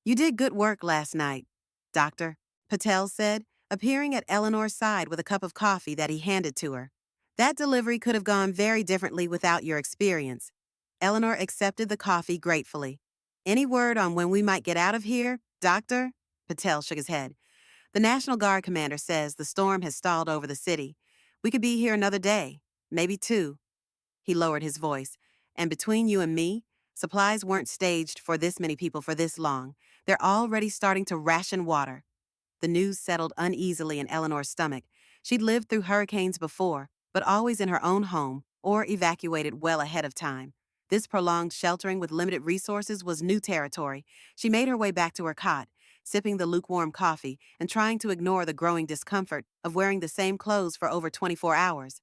You did good work last night, Doctor, Patel said, appearing at Eleanor's side with a cup of coffee that he handed to her. That delivery could have gone very differently without your experience. Eleanor accepted the coffee gratefully. Any word on when we might get out of here, Doctor? Patel shook his head. The National Guard commander says the storm has stalled over the city. We could be here another day, maybe two. He lowered his voice. And between you and me, supplies weren't staged for this many people for this long. They're already starting to ration water. The news settled uneasily in Eleanor's stomach. She'd lived through hurricanes before, but always in her own home or evacuated well ahead of time. This prolonged sheltering with limited resources was new territory. She made her way back to her cot, sipping the lukewarm coffee and trying to ignore the growing discomfort of wearing the same clothes for over 24 hours.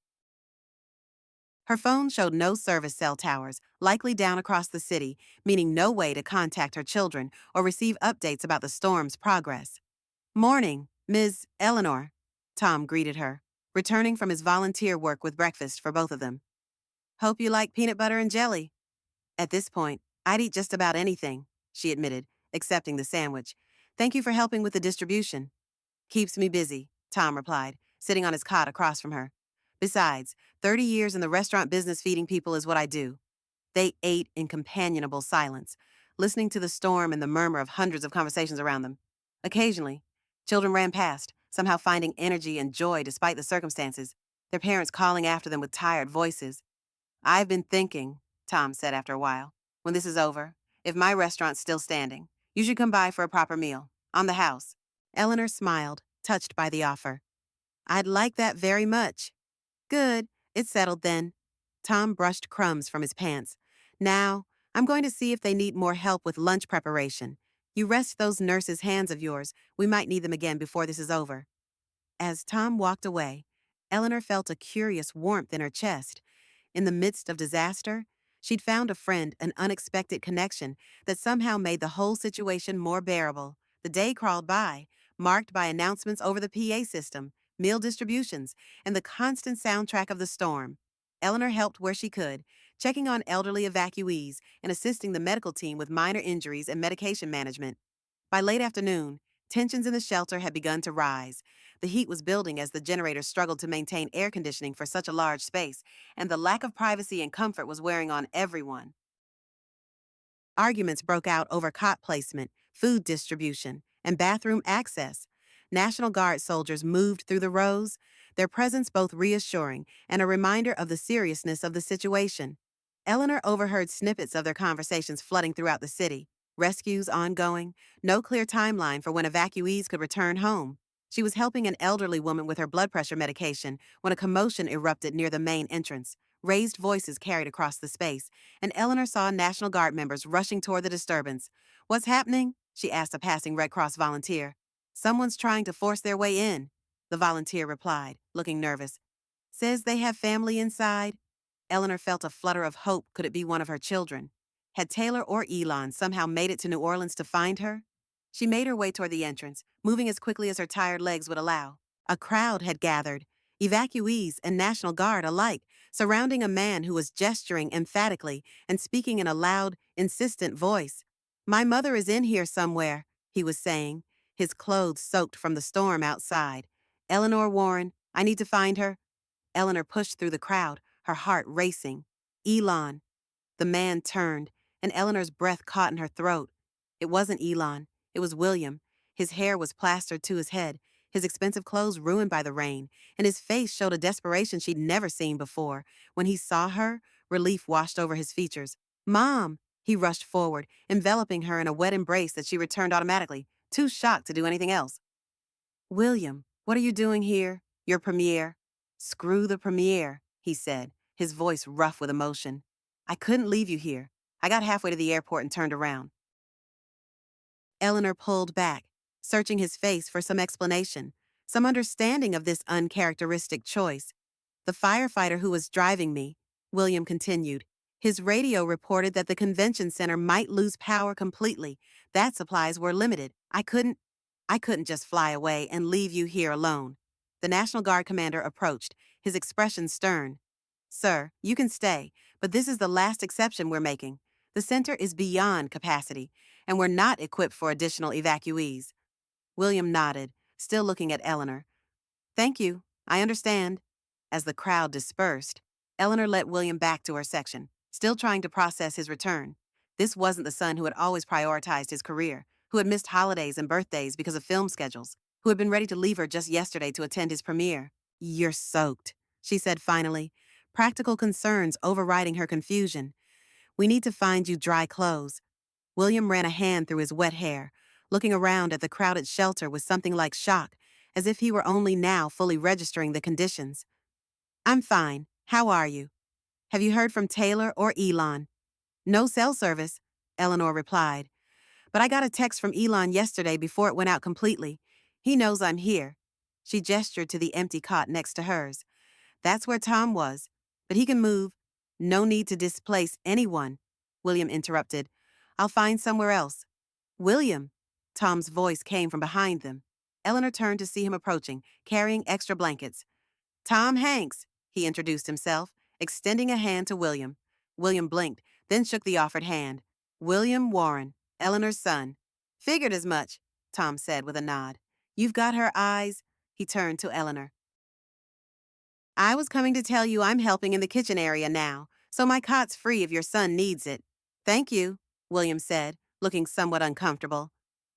Her phone showed no service cell towers, likely down across the city, meaning no way to contact her children or receive updates about the storm's progress. Morning, Ms. Eleanor, Tom greeted her, returning from his volunteer work with breakfast for both of them. Hope you like peanut butter and jelly. At this point, I'd eat just about anything, she admitted, accepting the sandwich. Thank you for helping with the distribution. Keeps me busy. Tom replied, sitting on his cot across from her. Besides, 30 years in the restaurant business feeding people is what I do. They ate in companionable silence, listening to the storm and the murmur of hundreds of conversations around them. Occasionally, children ran past, somehow finding energy and joy despite the circumstances, their parents calling after them with tired voices. I've been thinking, Tom said after a while, when this is over, if my restaurant's still standing, you should come by for a proper meal, on the house. Eleanor smiled, touched by the offer. I'd like that very much. Good, it's settled then. Tom brushed crumbs from his pants. Now, I'm going to see if they need more help with lunch preparation. You rest those nurses' hands of yours. We might need them again before this is over. As Tom walked away, Eleanor felt a curious warmth in her chest. In the midst of disaster, she'd found a friend, an unexpected connection that somehow made the whole situation more bearable. The day crawled by, marked by announcements over the PA system, meal distributions, and the constant soundtrack of the storm. Eleanor helped where she could, checking on elderly evacuees and assisting the medical team with minor injuries and medication management. By late afternoon, tensions in the shelter had begun to rise. The heat was building as the generators struggled to maintain air conditioning for such a large space, and the lack of privacy and comfort was wearing on everyone. Arguments broke out over cot placement, food distribution, and bathroom access. National Guard soldiers moved through the rows, their presence both reassuring and a reminder of the seriousness of the situation. Eleanor overheard snippets of their conversations flooding throughout the city. Rescues ongoing, no clear timeline for when evacuees could return home. She was helping an elderly woman with her blood pressure medication when a commotion erupted near the main entrance. Raised voices carried across the space, and Eleanor saw National Guard members rushing toward the disturbance. What's happening? She asked a passing Red Cross volunteer. Someone's trying to force their way in, the volunteer replied, looking nervous. Says they have family inside. Eleanor felt a flutter of hope. Could it be one of her children? Had Taylor or Elon somehow made it to New Orleans to find her? She made her way toward the entrance, moving as quickly as her tired legs would allow. A crowd had gathered, evacuees and National Guard alike, surrounding a man who was gesturing emphatically and speaking in a loud, insistent voice. My mother is in here somewhere, he was saying, his clothes soaked from the storm outside. Eleanor Warren, I need to find her. Eleanor pushed through the crowd, her heart racing. Elon. The man turned, and Eleanor's breath caught in her throat. It wasn't Elon. It was William. His hair was plastered to his head, his expensive clothes ruined by the rain, and his face showed a desperation she'd never seen before. When he saw her, relief washed over his features. Mom! He rushed forward, enveloping her in a wet embrace that she returned automatically, too shocked to do anything else. William, what are you doing here? Your premiere? Screw the premiere, he said, his voice rough with emotion. I couldn't leave you here. I got halfway to the airport and turned around. Eleanor pulled back, searching his face for some explanation, some understanding of this uncharacteristic choice. The firefighter who was driving me, William continued, his radio reported that the convention center might lose power completely. That supplies were limited. I couldn't just fly away and leave you here alone. The National Guard commander approached, his expression stern. Sir, you can stay, but this is the last exception we're making. The center is beyond capacity, and we're not equipped for additional evacuees. William nodded, still looking at Eleanor. Thank you, I understand. As the crowd dispersed, Eleanor led William back to her section, still trying to process his return. This wasn't the son who had always prioritized his career, who had missed holidays and birthdays because of film schedules, who had been ready to leave her just yesterday to attend his premiere. You're soaked, she said finally, practical concerns overriding her confusion. We need to find you dry clothes. William ran a hand through his wet hair, looking around at the crowded shelter with something like shock, as if he were only now fully registering the conditions. I'm fine. How are you? Have you heard from Taylor or Elon? No cell service, Eleanor replied. But I got a text from Elon yesterday before it went out completely. He knows I'm here. She gestured to the empty cot next to hers. That's where Tom was. But he can move. No need to displace anyone, William interrupted. I'll find somewhere else. William, Tom's voice came from behind them. Eleanor turned to see him approaching, carrying extra blankets. Tom Hanks, he introduced himself, extending a hand to William. William blinked, then shook the offered hand. William Warren, Eleanor's son. Figured as much, Tom said with a nod. You've got her eyes. He turned to Eleanor. I was coming to tell you I'm helping in the kitchen area now, so my cot's free if your son needs it. Thank you, William said, looking somewhat uncomfortable.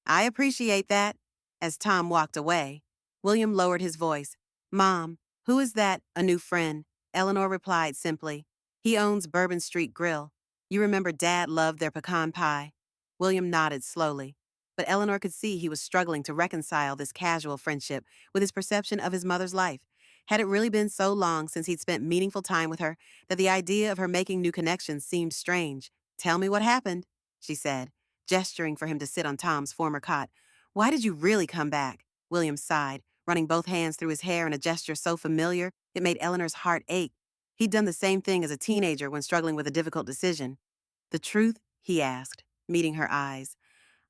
I appreciate that. As Tom walked away, William lowered his voice. Mom, who is that? A new friend. Eleanor replied simply. He owns Bourbon Street Grill. You remember Dad loved their pecan pie? William nodded slowly, but Eleanor could see he was struggling to reconcile this casual friendship with his perception of his mother's life. Had it really been so long since he'd spent meaningful time with her that the idea of her making new connections seemed strange? Tell me what happened, she said, gesturing for him to sit on Tom's former cot. Why did you really come back? William sighed, running both hands through his hair in a gesture so familiar it made Eleanor's heart ache. He'd done the same thing as a teenager when struggling with a difficult decision. The truth? He asked, meeting her eyes.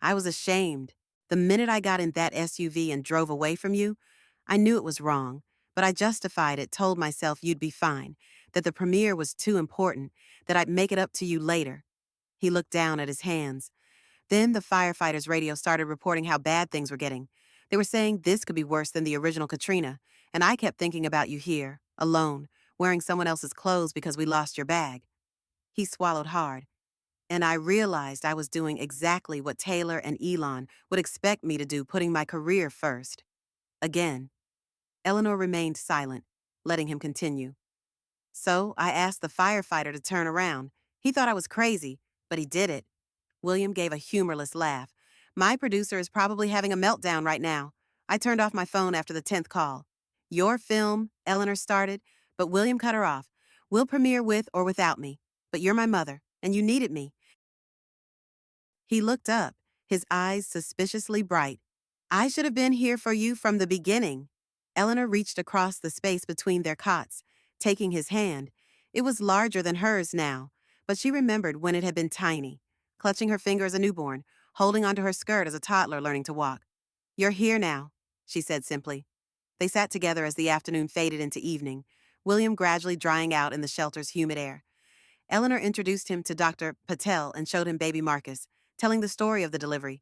I was ashamed. The minute I got in that SUV and drove away from you, I knew it was wrong, but I justified it, told myself you'd be fine, that the premiere was too important, that I'd make it up to you later. He looked down at his hands. Then the firefighters' radio started reporting how bad things were getting. They were saying this could be worse than the original Katrina, and I kept thinking about you here, alone, wearing someone else's clothes because we lost your bag. He swallowed hard, and I realized I was doing exactly what Taylor and Elon would expect me to do, putting my career first. Again. Eleanor remained silent, letting him continue. So I asked the firefighter to turn around. He thought I was crazy, but he did it. William gave a humorless laugh. My producer is probably having a meltdown right now. I turned off my phone after the 10th call. Your film, Eleanor started, but William cut her off. We'll premiere with or without me, but you're my mother, and you needed me. He looked up, his eyes suspiciously bright. I should have been here for you from the beginning. Eleanor reached across the space between their cots, taking his hand. It was larger than hers now, but she remembered when it had been tiny, clutching her finger as a newborn, holding onto her skirt as a toddler learning to walk. You're here now, she said simply. They sat together as the afternoon faded into evening, William gradually drying out in the shelter's humid air. Eleanor introduced him to Dr. Patel and showed him baby Marcus, telling the story of the delivery.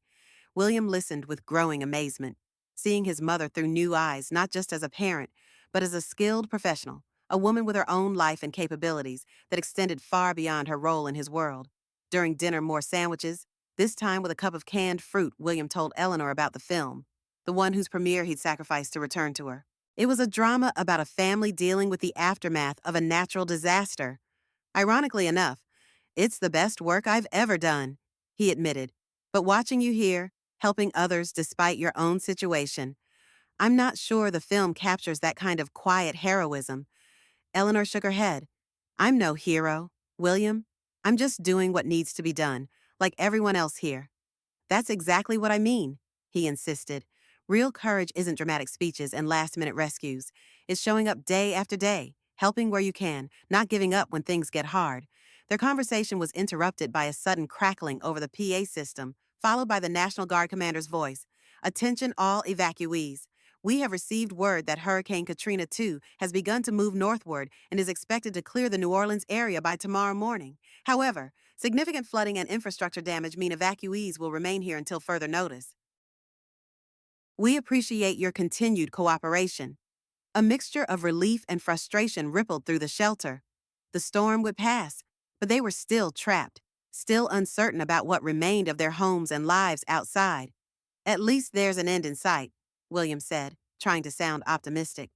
William listened with growing amazement, seeing his mother through new eyes, not just as a parent, but as a skilled professional, a woman with her own life and capabilities that extended far beyond her role in his world. During dinner, more sandwiches, this time with a cup of canned fruit. William told Eleanor about the film, the one whose premiere he'd sacrificed to return to her. It was a drama about a family dealing with the aftermath of a natural disaster. Ironically enough, it's the best work I've ever done, he admitted. But watching you here, helping others despite your own situation, I'm not sure the film captures that kind of quiet heroism. Eleanor shook her head. I'm no hero, William. I'm just doing what needs to be done, like everyone else here. That's exactly what I mean, he insisted. Real courage isn't dramatic speeches and last-minute rescues. It's showing up day after day, helping where you can, not giving up when things get hard. Their conversation was interrupted by a sudden crackling over the PA system, followed by the National Guard commander's voice. Attention all evacuees. We have received word that Hurricane Katrina 2 has begun to move northward and is expected to clear the New Orleans area by tomorrow morning. However, significant flooding and infrastructure damage mean evacuees will remain here until further notice. We appreciate your continued cooperation. A mixture of relief and frustration rippled through the shelter. The storm would pass, but they were still trapped, still uncertain about what remained of their homes and lives outside. At least there's an end in sight, William said, trying to sound optimistic.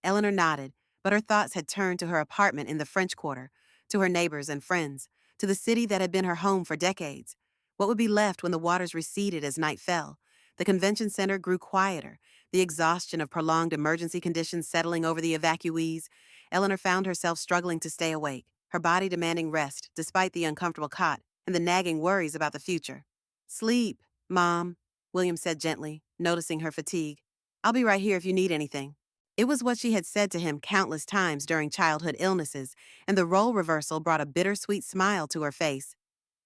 Eleanor nodded, but her thoughts had turned to her apartment in the French Quarter, to her neighbors and friends, to the city that had been her home for decades. What would be left when the waters receded as night fell? The convention center grew quieter, the exhaustion of prolonged emergency conditions settling over the evacuees. Eleanor found herself struggling to stay awake, her body demanding rest despite the uncomfortable cot and the nagging worries about the future. Sleep, Mom, William said gently, noticing her fatigue. I'll be right here if you need anything. It was what she had said to him countless times during childhood illnesses, and the role reversal brought a bittersweet smile to her face.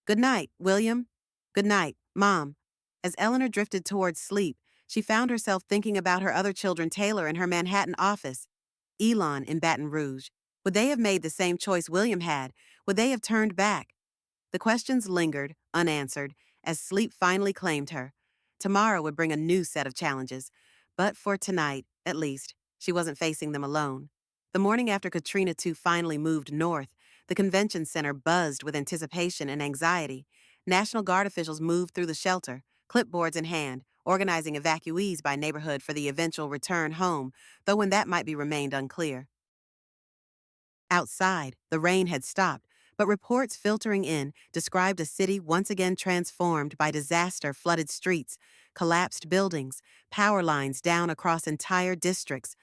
Good night, William. Good night, Mom. As Eleanor drifted towards sleep, she found herself thinking about her other children, Taylor in her Manhattan office, Elon in Baton Rouge. Would they have made the same choice William had? Would they have turned back? The questions lingered, unanswered, as sleep finally claimed her. Tomorrow would bring a new set of challenges, But for tonight, at least, she wasn't facing them alone. The morning after Katrina 2 finally moved north, the convention center buzzed with anticipation and anxiety. National Guard officials moved through the shelter, clipboards in hand, organizing evacuees by neighborhood for the eventual return home, though when that might be remained unclear. Outside, the rain had stopped, but reports filtering in described a city once again transformed by disaster flooded streets, collapsed buildings, power lines down across entire districts.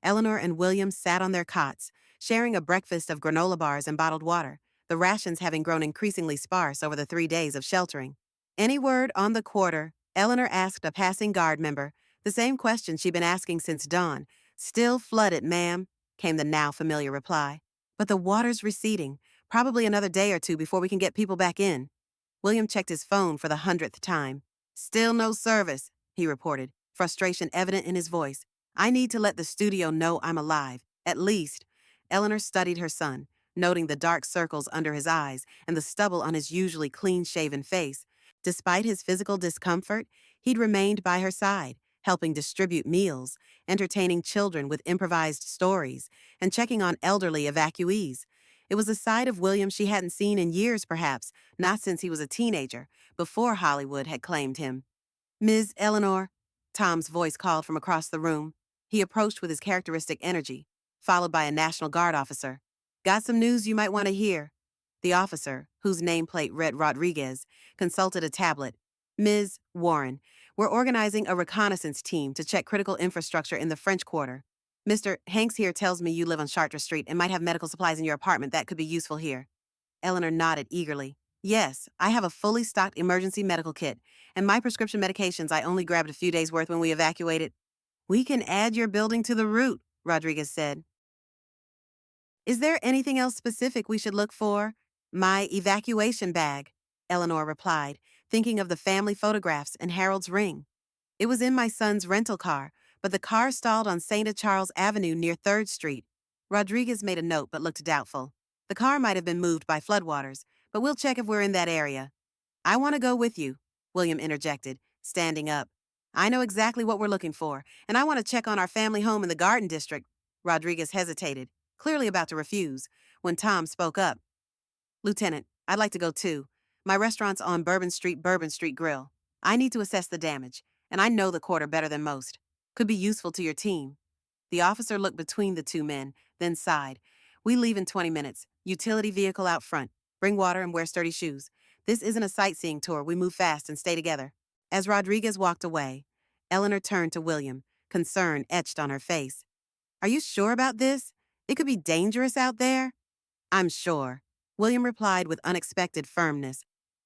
Eleanor and William sat on their cots, sharing a breakfast of granola bars and bottled water, the rations having grown increasingly sparse over the 3 days of sheltering. Any word on the quarter? Eleanor asked a passing guard member, the same question she'd been asking since dawn. Still flooded, ma'am, came the now familiar reply. But the water's receding. Probably another day or two before we can get people back in. William checked his phone for the 100th time. Still no service, he reported, frustration evident in his voice. I need to let the studio know I'm alive, at least. Eleanor studied her son, noting the dark circles under his eyes and the stubble on his usually clean-shaven face. Despite his physical discomfort, he'd remained by her side, helping distribute meals, entertaining children with improvised stories, and checking on elderly evacuees. It was a side of William she hadn't seen in years, perhaps, not since he was a teenager, before Hollywood had claimed him. Ms. Eleanor, Tom's voice called from across the room. He approached with his characteristic energy, followed by a National Guard officer. Got some news you might want to hear. The officer, whose nameplate read Rodriguez, consulted a tablet. Ms. Warren, we're organizing a reconnaissance team to check critical infrastructure in the French Quarter. Mr. Hanks here tells me you live on Chartres Street and might have medical supplies in your apartment that could be useful here. Eleanor nodded eagerly. Yes, I have a fully stocked emergency medical kit, and my prescription medications I only grabbed a few days' worth when we evacuated. We can add your building to the route, Rodriguez said. Is there anything else specific we should look for? My evacuation bag, Eleanor replied, thinking of the family photographs and Harold's ring. It was in my son's rental car, but the car stalled on St. Charles Avenue near 3rd Street. Rodriguez made a note but looked doubtful. The car might have been moved by floodwaters, but we'll check if we're in that area. I want to go with you, William interjected, standing up. I know exactly what we're looking for, and I want to check on our family home in the Garden District. Rodriguez hesitated, clearly about to refuse, when Tom spoke up. Lieutenant, I'd like to go too. My restaurant's on Bourbon Street Grill. I need to assess the damage, and I know the quarter better than most. Could be useful to your team. The officer looked between the two men, then sighed. We leave in 20 minutes. Utility vehicle out front. Bring water and wear sturdy shoes. This isn't a sightseeing tour. We move fast and stay together. As Rodriguez walked away, Eleanor turned to William, concern etched on her face. Are you sure about this? It could be dangerous out there. I'm sure, William replied with unexpected firmness.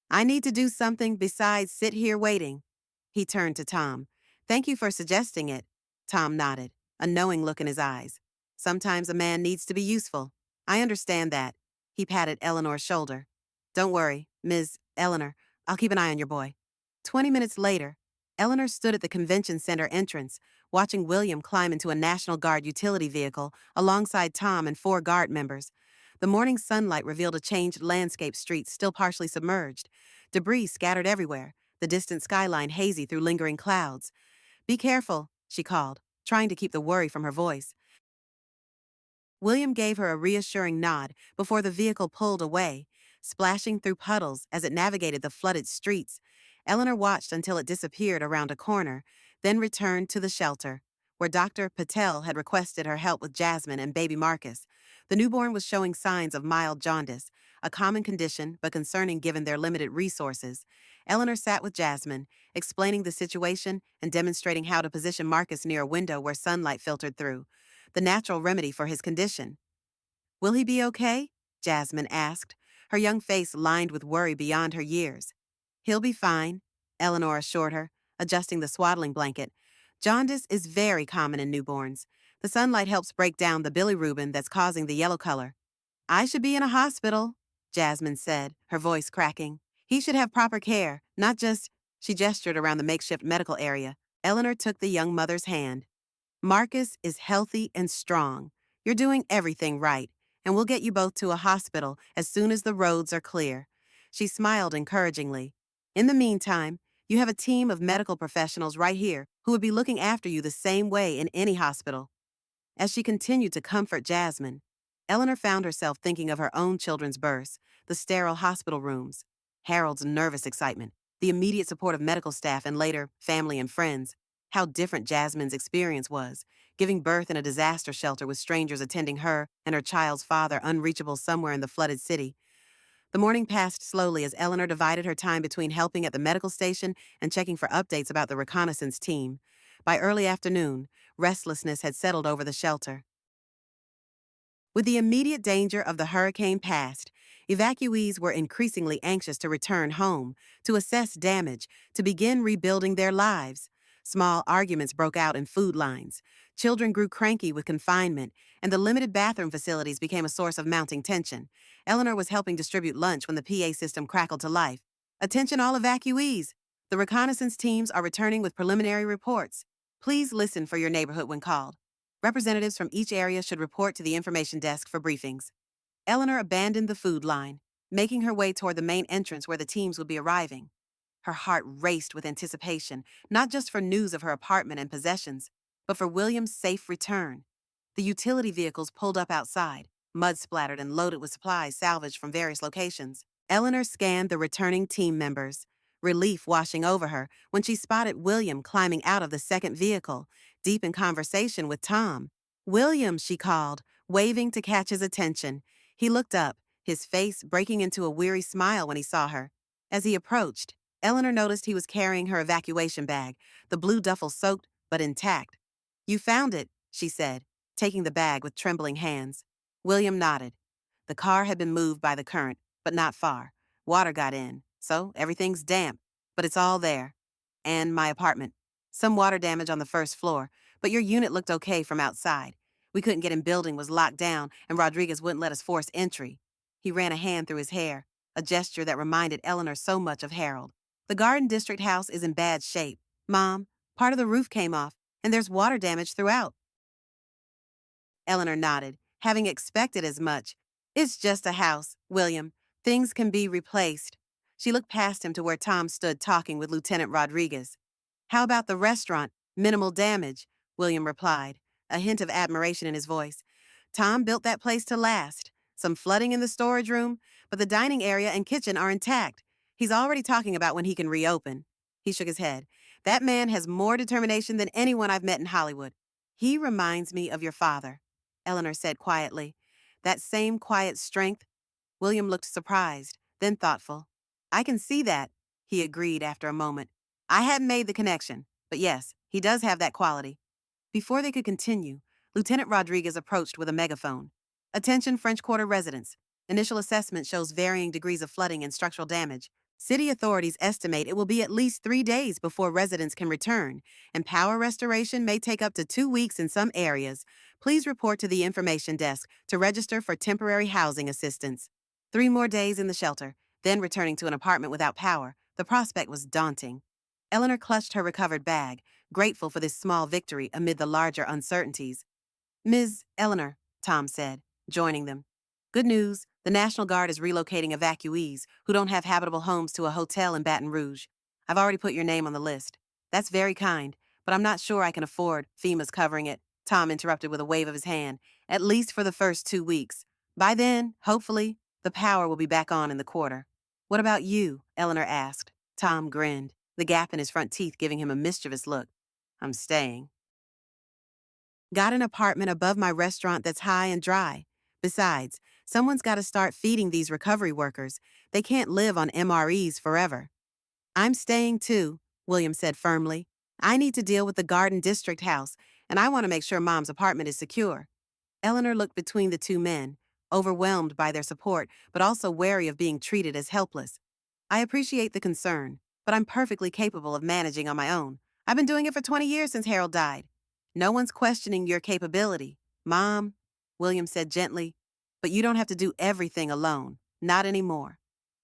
I need to do something besides sit here waiting. He turned to Tom. Thank you for suggesting it. Tom nodded, a knowing look in his eyes. Sometimes a man needs to be useful. I understand that. He patted Eleanor's shoulder. Don't worry, Ms. Eleanor. I'll keep an eye on your boy. 20 minutes later, Eleanor stood at the convention center entrance, watching William climb into a National Guard utility vehicle alongside Tom and 4 Guard members. The morning sunlight revealed a changed landscape street still partially submerged, debris scattered everywhere, the distant skyline hazy through lingering clouds. Be careful, she called, trying to keep the worry from her voice. William gave her a reassuring nod before the vehicle pulled away, splashing through puddles as it navigated the flooded streets. Eleanor watched until it disappeared around a corner, then returned to the shelter, where Dr. Patel had requested her help with Jasmine and baby Marcus. The newborn was showing signs of mild jaundice, a common condition but concerning given their limited resources. Eleanor sat with Jasmine, explaining the situation and demonstrating how to position Marcus near a window where sunlight filtered through, the natural remedy for his condition. Will he be okay? Jasmine asked, her young face lined with worry beyond her years. He'll be fine, Eleanor assured her, adjusting the swaddling blanket. Jaundice is very common in newborns. The sunlight helps break down the bilirubin that's causing the yellow color. I should be in a hospital, Jasmine said, her voice cracking. He should have proper care, not just... She gestured around the makeshift medical area. Eleanor took the young mother's hand. Marcus is healthy and strong. You're doing everything right, and we'll get you both to a hospital as soon as the roads are clear. She smiled encouragingly. In the meantime, You have a team of medical professionals right here who would be looking after you the same way in any hospital. As she continued to comfort Jasmine, Eleanor found herself thinking of her own children's births, the sterile hospital rooms, Harold's nervous excitement, the immediate support of medical staff and later, family and friends. How different Jasmine's experience was, giving birth in a disaster shelter with strangers attending her and her child's father unreachable somewhere in the flooded city. The morning passed slowly as Eleanor divided her time between helping at the medical station and checking for updates about the reconnaissance team. By early afternoon, restlessness had settled over the shelter. With the immediate danger of the hurricane past, evacuees were increasingly anxious to return home, to assess damage, to begin rebuilding their lives. Small arguments broke out in food lines. Children grew cranky with confinement, and the limited bathroom facilities became a source of mounting tension. Eleanor was helping distribute lunch when the PA system crackled to life. Attention all evacuees! The reconnaissance teams are returning with preliminary reports. Please listen for your neighborhood when called. Representatives from each area should report to the information desk for briefings. Eleanor abandoned the food line, making her way toward the main entrance where the teams would be arriving. Her heart raced with anticipation, not just for news of her apartment and possessions, but for William's safe return. The utility vehicles pulled up outside, mud-splattered and loaded with supplies salvaged from various locations. Eleanor scanned the returning team members, relief washing over her when she spotted William climbing out of the second vehicle, deep in conversation with Tom. "William," she called, waving to catch his attention. He looked up, his face breaking into a weary smile when he saw her. As he approached, Eleanor noticed he was carrying her evacuation bag, the blue duffel soaked but intact. "You found it," she said, taking the bag with trembling hands. William nodded. The car had been moved by the current, but not far. Water got in, so everything's damp, but it's all there. And my apartment. Some water damage on the first floor, but your unit looked okay from outside. We couldn't get in building was locked down, and Rodriguez wouldn't let us force entry. He ran a hand through his hair, a gesture that reminded Eleanor so much of Harold. The Garden District house is in bad shape. Mom, part of the roof came off, and there's water damage throughout. Eleanor nodded, having expected as much. It's just a house, William. Things can be replaced. She looked past him to where Tom stood talking with Lieutenant Rodriguez. How about the restaurant? Minimal damage, William replied, a hint of admiration in his voice. Tom built that place to last. Some flooding in the storage room, but the dining area and kitchen are intact. He's already talking about when he can reopen. He shook his head. That man has more determination than anyone I've met in Hollywood. He reminds me of your father, Eleanor said quietly. That same quiet strength. William looked surprised, then thoughtful. I can see that, he agreed after a moment. I hadn't made the connection, but yes, he does have that quality. Before they could continue, Lieutenant Rodriguez approached with a megaphone. Attention French Quarter residents. Initial assessment shows varying degrees of flooding and structural damage. City authorities estimate it will be at least 3 days before residents can return, and power restoration may take up to 2 weeks in some areas. Please report to the information desk to register for temporary housing assistance. 3 more days in the shelter, then returning to an apartment without power. The prospect was daunting. Eleanor clutched her recovered bag, grateful for this small victory amid the larger uncertainties. Ms. Eleanor, Tom said, joining them. Good news, the National Guard is relocating evacuees who don't have habitable homes to a hotel in Baton Rouge. I've already put your name on the list. That's very kind, but I'm not sure I can afford FEMA's covering it, Tom interrupted with a wave of his hand, at least for the first 2 weeks. By then, hopefully, the power will be back on in the quarter. What about you? Eleanor asked. Tom grinned, the gap in his front teeth giving him a mischievous look. I'm staying. Got an apartment above my restaurant that's high and dry. Besides, someone's got to start feeding these recovery workers. They can't live on MREs forever. I'm staying too, William said firmly. I need to deal with the Garden District house, and I want to make sure Mom's apartment is secure. Eleanor looked between the two men, overwhelmed by their support, but also wary of being treated as helpless. I appreciate the concern, but I'm perfectly capable of managing on my own. I've been doing it for 20 years since Harold died. No one's questioning your capability, Mom, William said gently, but you don't have to do everything alone, not anymore.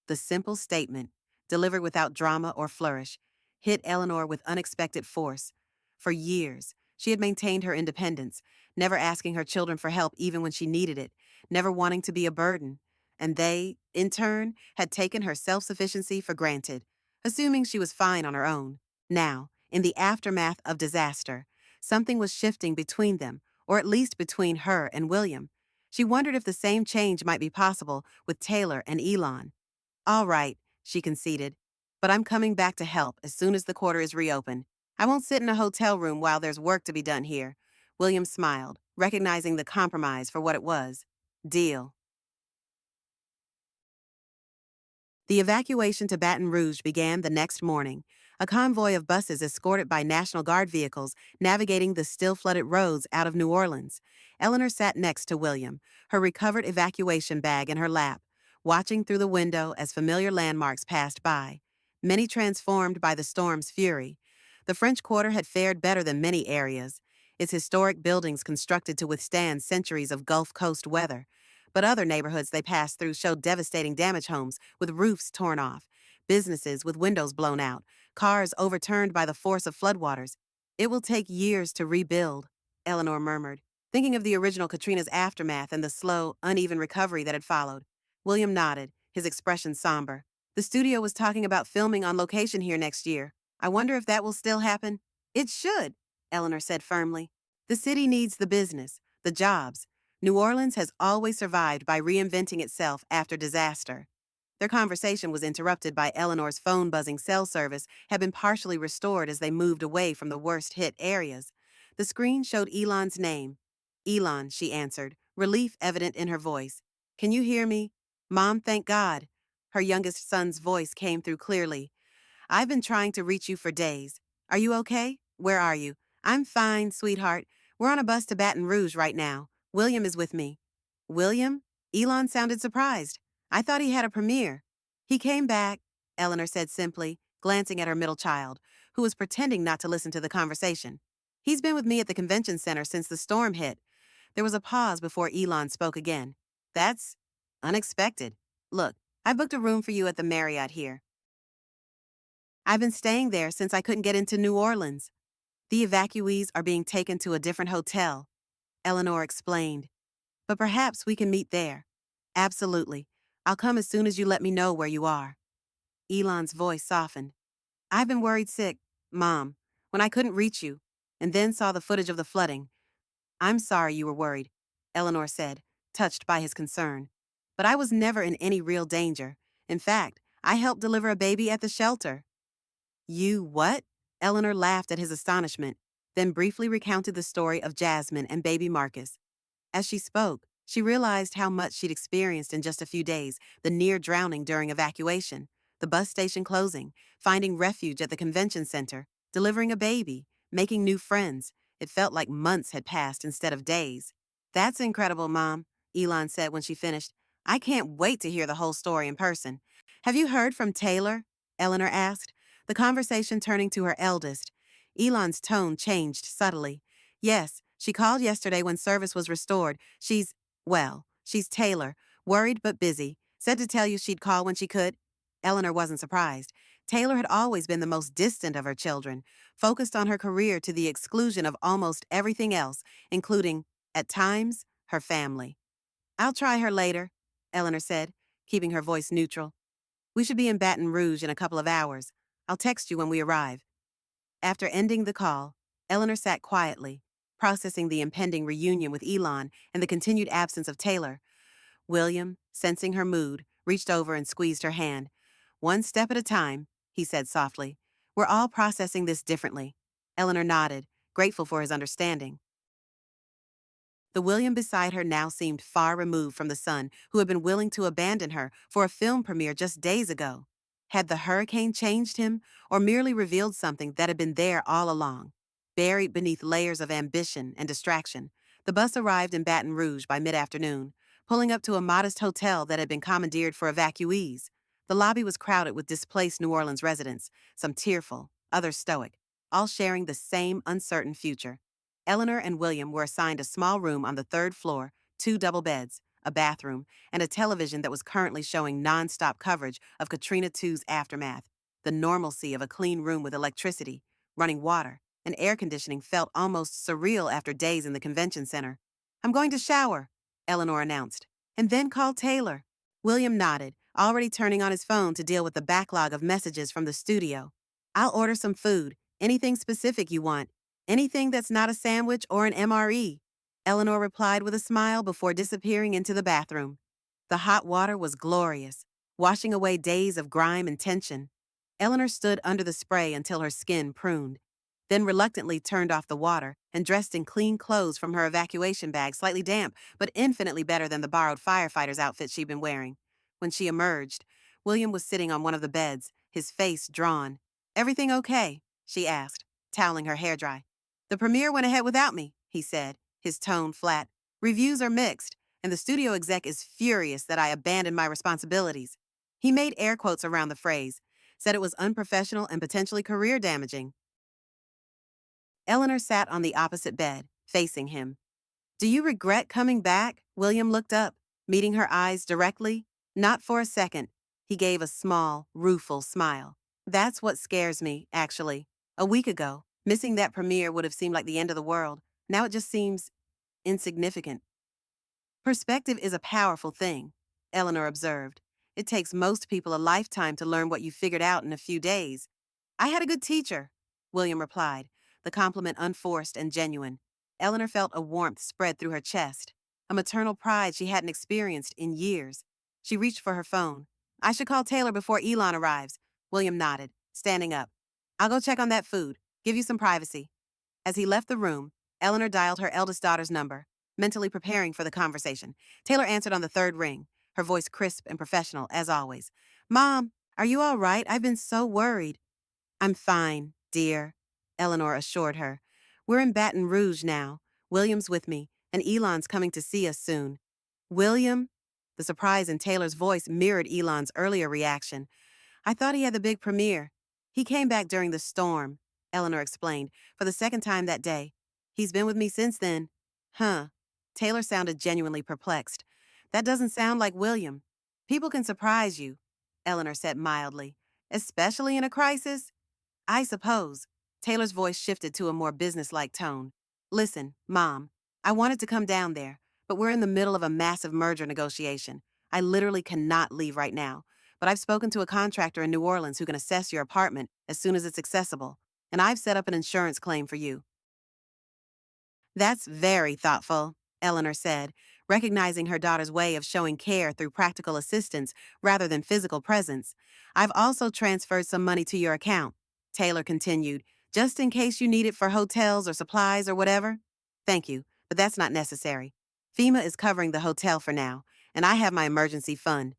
The simple statement, delivered without drama or flourish, hit Eleanor with unexpected force. For years, she had maintained her independence, never asking her children for help even when she needed it, never wanting to be a burden. And they, in turn, had taken her self-sufficiency for granted. assuming she was fine on her own. Now, in the aftermath of disaster, something was shifting between them, or at least between her and William. She wondered if the same change might be possible with Taylor and Elon. All right, she conceded, but I'm coming back to help as soon as the quarter is reopened. I won't sit in a hotel room while there's work to be done here. William smiled, recognizing the compromise for what it was. Deal. The evacuation to Baton Rouge began the next morning. A convoy of buses escorted by National Guard vehicles navigating the still-flooded roads out of New Orleans. Eleanor sat next to William, her recovered evacuation bag in her lap, watching through the window as familiar landmarks passed by, many transformed by the storm's fury. The French Quarter had fared better than many areas, its historic buildings constructed to withstand centuries of Gulf Coast weather. But other neighborhoods they passed through showed devastating damaged homes with roofs torn off, businesses with windows blown out, cars overturned by the force of floodwaters. It will take years to rebuild, Eleanor murmured, thinking of the original Katrina's aftermath and the slow, uneven recovery that had followed. William nodded, his expression somber. The studio was talking about filming on location here next year. I wonder if that will still happen? It should, Eleanor said firmly. The city needs the business, the jobs. New Orleans has always survived by reinventing itself after disaster. Their conversation was interrupted by Eleanor's phone-buzzing cell service had been partially restored as they moved away from the worst-hit areas. The screen showed Elon's name. Elon, she answered, relief evident in her voice. Can you hear me? Mom, thank God. Her youngest son's voice came through clearly. I've been trying to reach you for days. Are you okay? Where are you? I'm fine, sweetheart. We're on a bus to Baton Rouge right now. William is with me. William? Elon sounded surprised. I thought he had a premiere. He came back, Eleanor said simply, glancing at her middle child, who was pretending not to listen to the conversation. He's been with me at the convention center since the storm hit. There was a pause before Elon spoke again. That's unexpected. Look, I booked a room for you at the Marriott here. I've been staying there since I couldn't get into New Orleans. The evacuees are being taken to a different hotel, Eleanor explained. But perhaps we can meet there. Absolutely. I'll come as soon as you let me know where you are. Elon's voice softened. I've been worried sick, Mom, when I couldn't reach you, and then saw the footage of the flooding. I'm sorry you were worried, Eleanor said, touched by his concern. But I was never in any real danger. In fact, I helped deliver a baby at the shelter. You what? Eleanor laughed at his astonishment, then briefly recounted the story of Jasmine and baby Marcus. As she spoke, she realized how much she'd experienced in just a few days, the near drowning during evacuation, the bus station closing, finding refuge at the convention center, delivering a baby, making new friends. It felt like months had passed instead of days. That's incredible, Mom, Elon said when she finished. I can't wait to hear the whole story in person. Have you heard from Taylor? Eleanor asked, the conversation turning to her eldest. Elon's tone changed subtly. Yes, she called yesterday when service was restored. She's Taylor, worried but busy. Said to tell you she'd call when she could. Eleanor wasn't surprised. Taylor had always been the most distant of her children, focused on her career to the exclusion of almost everything else, including, at times, her family. I'll try her later, Eleanor said, keeping her voice neutral. We should be in Baton Rouge in a couple of hours. I'll text you when we arrive. After ending the call, Eleanor sat quietly, processing the impending reunion with Elon and the continued absence of Taylor. William, sensing her mood, reached over and squeezed her hand. One step at a time, he said softly. We're all processing this differently. Eleanor nodded, grateful for his understanding. The William beside her now seemed far removed from the son who had been willing to abandon her for a film premiere just days ago. Had the hurricane changed him, or merely revealed something that had been there all along, buried beneath layers of ambition and distraction? The bus arrived in Baton Rouge by mid-afternoon, pulling up to a modest hotel that had been commandeered for evacuees. The lobby was crowded with displaced New Orleans residents, some tearful, others stoic, all sharing the same uncertain future. Eleanor and William were assigned a small room on the third floor, 2 double beds, a bathroom, and a television that was currently showing non-stop coverage of Katrina II's aftermath. The normalcy of a clean room with electricity, running water, and air conditioning felt almost surreal after days in the convention center. I'm going to shower, Eleanor announced, and then call Taylor. William nodded, already turning on his phone to deal with the backlog of messages from the studio. I'll order some food. Anything specific you want. Anything that's not a sandwich or an MRE. Eleanor replied with a smile before disappearing into the bathroom. The hot water was glorious, washing away days of grime and tension. Eleanor stood under the spray until her skin pruned, then reluctantly turned off the water and dressed in clean clothes from her evacuation bag, slightly damp, but infinitely better than the borrowed firefighter's outfit she'd been wearing. When she emerged, William was sitting on one of the beds, his face drawn. "Everything okay?" she asked, toweling her hair dry. "The premiere went ahead without me," he said, his tone flat. "Reviews are mixed, and the studio exec is furious that I abandoned my responsibilities." He made air quotes around the phrase, said it was unprofessional and potentially career damaging. Eleanor sat on the opposite bed, facing him. "Do you regret coming back?" William looked up, meeting her eyes directly. "Not for a second." He gave a small, rueful smile. "That's what scares me, actually. A week ago, missing that premiere would have seemed like the end of the world. Now it just seems insignificant." "Perspective is a powerful thing," Eleanor observed. "It takes most people a lifetime to learn what you figured out in a few days." "I had a good teacher," William replied, the compliment unforced and genuine. Eleanor felt a warmth spread through her chest, a maternal pride she hadn't experienced in years. She reached for her phone. "I should call Taylor before Elon arrives." William nodded, standing up. "I'll go check on that food. Give you some privacy." As he left the room, Eleanor dialed her eldest daughter's number, mentally preparing for the conversation. Taylor answered on the third ring, her voice crisp and professional, as always. "Mom, are you all right? I've been so worried." "I'm fine, dear," Eleanor assured her. "We're in Baton Rouge now. William's with me, and Elon's coming to see us soon." "William?" The surprise in Taylor's voice mirrored Elon's earlier reaction. "I thought he had the big premiere." "He came back during the storm," Eleanor explained, "for the second time that day. He's been with me since then." "Huh." Taylor sounded genuinely perplexed. "That doesn't sound like William." "People can surprise you," Eleanor said mildly. "Especially in a crisis?" "I suppose." Taylor's voice shifted to a more businesslike tone. "Listen, Mom, I wanted to come down there, but we're in the middle of a massive merger negotiation. I literally cannot leave right now, but I've spoken to a contractor in New Orleans who can assess your apartment as soon as it's accessible, and I've set up an insurance claim for you." "That's very thoughtful," Eleanor said, recognizing her daughter's way of showing care through practical assistance rather than physical presence. "I've also transferred some money to your account," Taylor continued, "just in case you need it for hotels or supplies or whatever." "Thank you, but that's not necessary. FEMA is covering the hotel for now, and I have my emergency fund."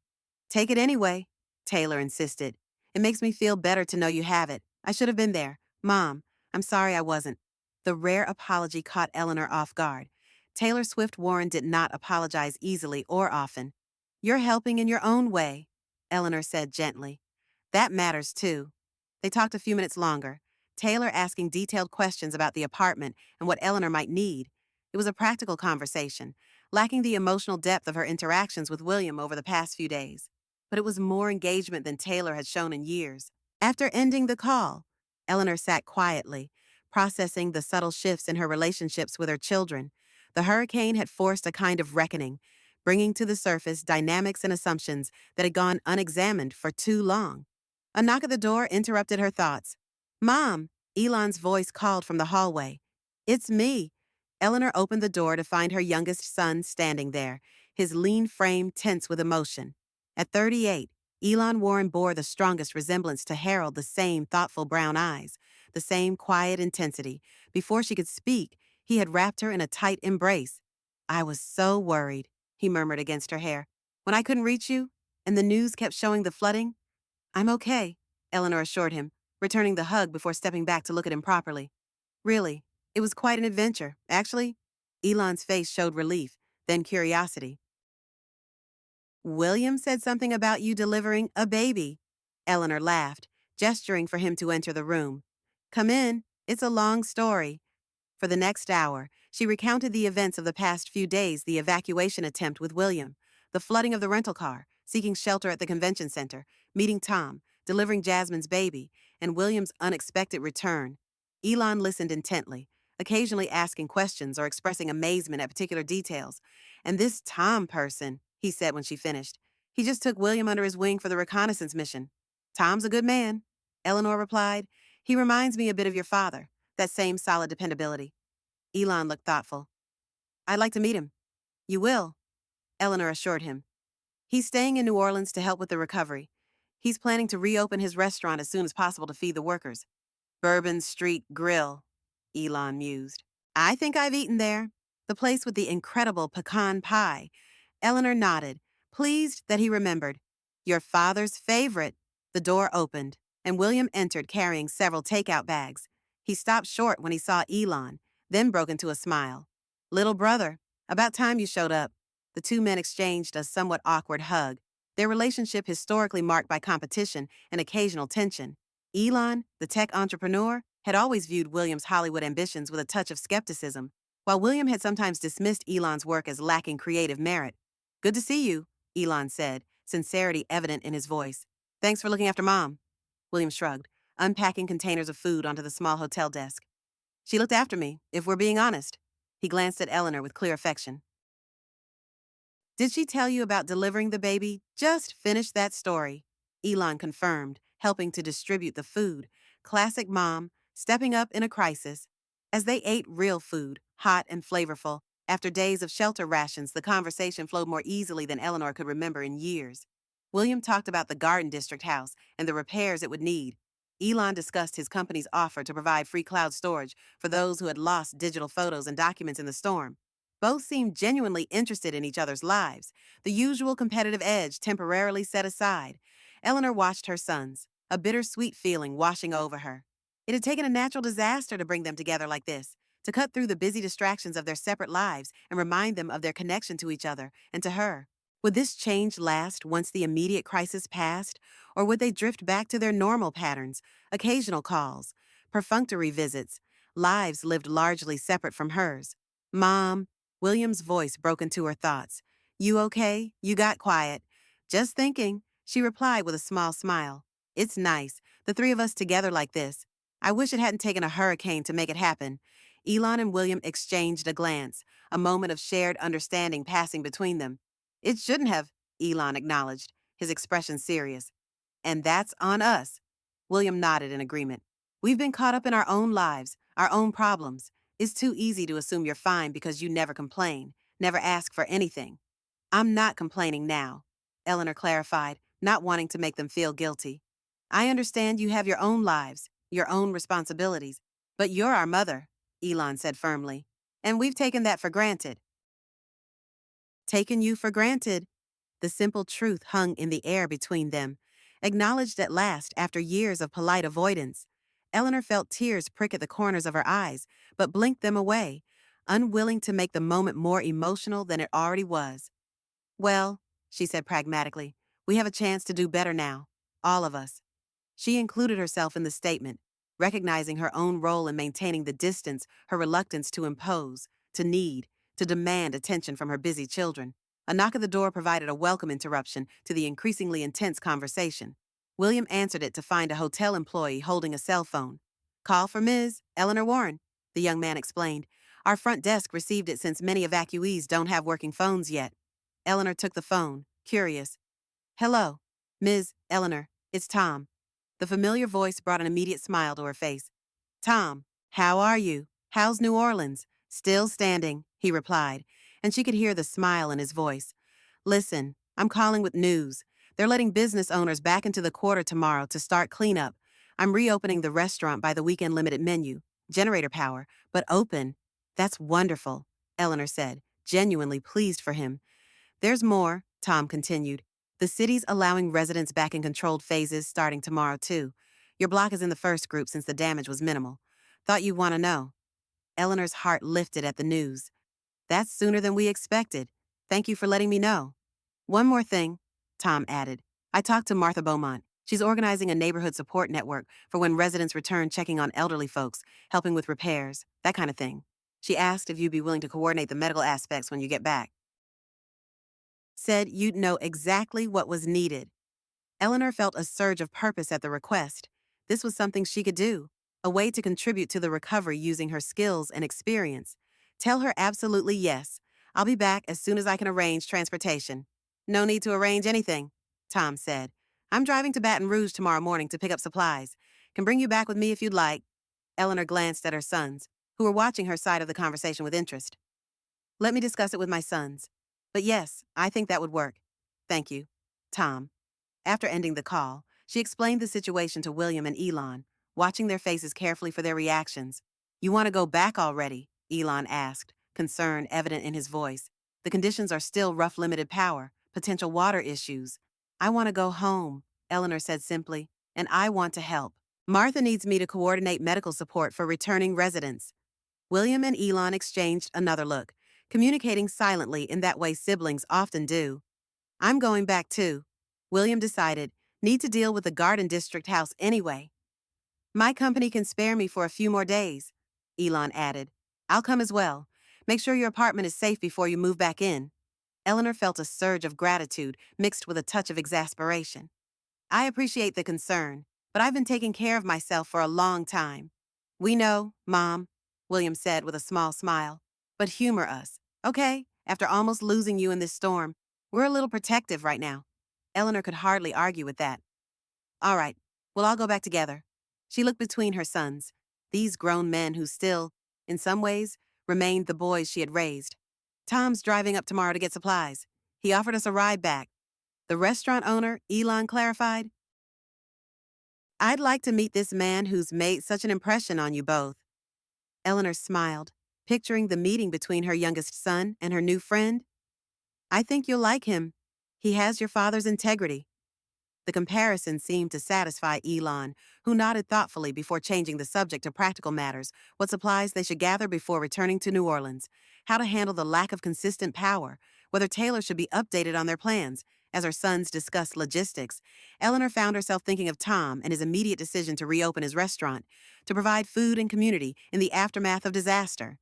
"Take it anyway," Taylor insisted. "It makes me feel better to know you have it. I should have been there. Mom, I'm sorry I wasn't." The rare apology caught Eleanor off guard. Taylor Swift Warren did not apologize easily or often. "You're helping in your own way," Eleanor said gently. "That matters too." They talked a few minutes longer, Taylor asking detailed questions about the apartment and what Eleanor might need. It was a practical conversation, lacking the emotional depth of her interactions with William over the past few days. But it was more engagement than Taylor had shown in years. After ending the call, Eleanor sat quietly, processing the subtle shifts in her relationships with her children. The hurricane had forced a kind of reckoning, bringing to the surface dynamics and assumptions that had gone unexamined for too long. A knock at the door interrupted her thoughts. "Mom," Elon's voice called from the hallway. "It's me." Eleanor opened the door to find her youngest son standing there, his lean frame tense with emotion. At 38, Elon Warren bore the strongest resemblance to Harold, the same thoughtful brown eyes, the same quiet intensity. Before she could speak, he had wrapped her in a tight embrace. "I was so worried," he murmured against her hair. "When I couldn't reach you, and the news kept showing the flooding." "I'm okay," Eleanor assured him, returning the hug before stepping back to look at him properly. "Really, it was quite an adventure, actually." Elon's face showed relief, then curiosity. "William said something about you delivering a baby." Eleanor laughed, gesturing for him to enter the room. "Come in, it's a long story." For the next hour, she recounted the events of the past few days, the evacuation attempt with William, the flooding of the rental car, seeking shelter at the convention center, meeting Tom, delivering Jasmine's baby, and William's unexpected return. Elon listened intently, occasionally asking questions or expressing amazement at particular details. "And this Tom person," he said when she finished, He just took William under his wing for the reconnaissance mission. Tom's a good man, Eleanor replied. He reminds me a bit of your father, that same solid dependability. Elon looked thoughtful. I'd like to meet him. You will, Eleanor assured him. He's staying in New Orleans to help with the recovery. He's planning to reopen his restaurant as soon as possible to feed the workers. Bourbon Street Grill, Elon mused. I think I've eaten there. The place with the incredible pecan pie. Eleanor nodded, pleased that he remembered. Your father's favorite. The door opened, and William entered carrying several takeout bags. He stopped short when he saw Elon, then broke into a smile. Little brother, about time you showed up. The two men exchanged a somewhat awkward hug, their relationship historically marked by competition and occasional tension. Elon, the tech entrepreneur, had always viewed William's Hollywood ambitions with a touch of skepticism, while William had sometimes dismissed Elon's work as lacking creative merit. Good to see you, Elon said, sincerity evident in his voice. Thanks for looking after Mom. William shrugged, unpacking containers of food onto the small hotel desk. She looked after me, if we're being honest. He glanced at Eleanor with clear affection. Did she tell you about delivering the baby? Just finished that story. Elon confirmed, helping to distribute the food. Classic mom, stepping up in a crisis. As they ate real food, hot and flavorful, after days of shelter rations, the conversation flowed more easily than Eleanor could remember in years. William talked about the Garden District house and the repairs it would need. Elon discussed his company's offer to provide free cloud storage for those who had lost digital photos and documents in the storm. Both seemed genuinely interested in each other's lives, the usual competitive edge temporarily set aside. Eleanor watched her sons, a bittersweet feeling washing over her. It had taken a natural disaster to bring them together like this, to cut through the busy distractions of their separate lives and remind them of their connection to each other and to her. Would this change last once the immediate crisis passed, or would they drift back to their normal patterns, occasional calls, perfunctory visits, lives lived largely separate from hers? Mom, William's voice broke into her thoughts. You okay? You got quiet. Just thinking, she replied with a small smile. It's nice, the three of us together like this. I wish it hadn't taken a hurricane to make it happen. Elon and William exchanged a glance, a moment of shared understanding passing between them. It shouldn't have, Elon acknowledged, his expression serious. And that's on us. William nodded in agreement. We've been caught up in our own lives, our own problems. It's too easy to assume you're fine because you never complain, never ask for anything. I'm not complaining now, Eleanor clarified, not wanting to make them feel guilty. I understand you have your own lives, your own responsibilities, but you're our mother, Elon said firmly, and we've taken that for granted. Taken you for granted? The simple truth hung in the air between them, acknowledged at last after years of polite avoidance. Eleanor felt tears prick at the corners of her eyes, but blinked them away, unwilling to make the moment more emotional than it already was. Well, she said pragmatically, we have a chance to do better now, all of us. She included herself in the statement, recognizing her own role in maintaining the distance, her reluctance to impose, to need, to demand attention from her busy children. A knock at the door provided a welcome interruption to the increasingly intense conversation. William answered it to find a hotel employee holding a cell phone. Call for Ms. Eleanor Warren, the young man explained. Our front desk received it since many evacuees don't have working phones yet. Eleanor took the phone, curious. Hello, Ms. Eleanor, it's Tom. The familiar voice brought an immediate smile to her face. Tom, how are you? How's New Orleans? Still standing, he replied, and she could hear the smile in his voice. Listen, I'm calling with news. They're letting business owners back into the quarter tomorrow to start cleanup. I'm reopening the restaurant by the weekend limited menu, generator power, but open. That's wonderful, Eleanor said, genuinely pleased for him. There's more, Tom continued. The city's allowing residents back in controlled phases starting tomorrow, too. Your block is in the first group since the damage was minimal. Thought you'd want to know. Eleanor's heart lifted at the news. That's sooner than we expected. Thank you for letting me know. One more thing, Tom added. I talked to Martha Beaumont. She's organizing a neighborhood support network for when residents return, checking on elderly folks, helping with repairs, that kind of thing. She asked if you'd be willing to coordinate the medical aspects when you get back. Said you'd know exactly what was needed. Eleanor felt a surge of purpose at the request. This was something she could do, a way to contribute to the recovery using her skills and experience. Tell her absolutely yes. I'll be back as soon as I can arrange transportation. No need to arrange anything, Tom said. I'm driving to Baton Rouge tomorrow morning to pick up supplies. Can bring you back with me if you'd like. Eleanor glanced at her sons, who were watching her side of the conversation with interest. Let me discuss it with my sons. But yes, I think that would work. Thank you, Tom. After ending the call, she explained the situation to William and Elon, watching their faces carefully for their reactions. You want to go back already? Elon asked, concern evident in his voice. The conditions are still rough limited power, potential water issues. I want to go home, Eleanor said simply, and I want to help. Martha needs me to coordinate medical support for returning residents. William and Elon exchanged another look, communicating silently in that way siblings often do. I'm going back too, William decided. Need to deal with the Garden District house anyway. My company can spare me for a few more days, Elon added. I'll come as well. Make sure your apartment is safe before you move back in. Eleanor felt a surge of gratitude mixed with a touch of exasperation. I appreciate the concern, but I've been taking care of myself for a long time. We know, Mom, William said with a small smile. But humor us, okay? After almost losing you in this storm, we're a little protective right now. Eleanor could hardly argue with that. All right, we'll all go back together. She looked between her sons, these grown men who still, in some ways, remained the boys she had raised. Tom's driving up tomorrow to get supplies. He offered us a ride back. The restaurant owner, Elon clarified. I'd like to meet this man who's made such an impression on you both. Eleanor smiled, picturing the meeting between her youngest son and her new friend. I think you'll like him. He has your father's integrity. The comparison seemed to satisfy Elon, who nodded thoughtfully before changing the subject to practical matters, what supplies they should gather before returning to New Orleans, how to handle the lack of consistent power, whether Taylor should be updated on their plans. As her sons discussed logistics, Eleanor found herself thinking of Tom and his immediate decision to reopen his restaurant, to provide food and community in the aftermath of disaster.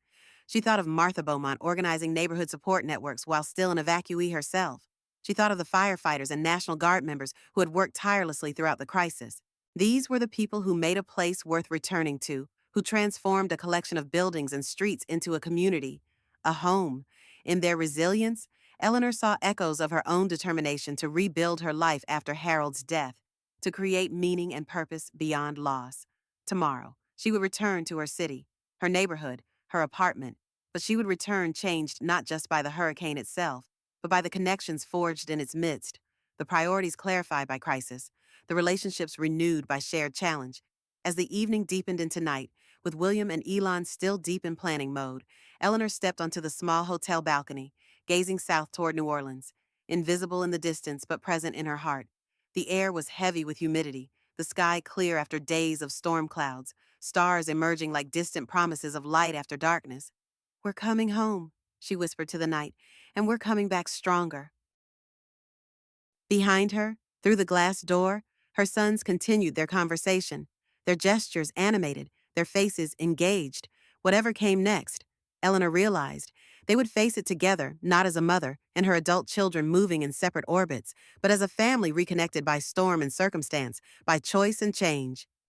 She thought of Martha Beaumont organizing neighborhood support networks while still an evacuee herself. She thought of the firefighters and National Guard members who had worked tirelessly throughout the crisis. These were the people who made a place worth returning to, who transformed a collection of buildings and streets into a community, a home. In their resilience, Eleanor saw echoes of her own determination to rebuild her life after Harold's death, to create meaning and purpose beyond loss. Tomorrow, she would return to her city, her neighborhood, her apartment, but she would return changed not just by the hurricane itself, but by the connections forged in its midst, the priorities clarified by crisis, the relationships renewed by shared challenge. As the evening deepened into night, with William and Elon still deep in planning mode, Eleanor stepped onto the small hotel balcony, gazing south toward New Orleans, invisible in the distance but present in her heart. The air was heavy with humidity, the sky clear after days of storm clouds, stars emerging like distant promises of light after darkness. We're coming home, she whispered to the night, and we're coming back stronger. Behind her, through the glass door, her sons continued their conversation, their gestures animated, their faces engaged. Whatever came next, Eleanor realized, they would face it together, not as a mother and her adult children moving in separate orbits, but as a family reconnected by storm and circumstance, by choice and change.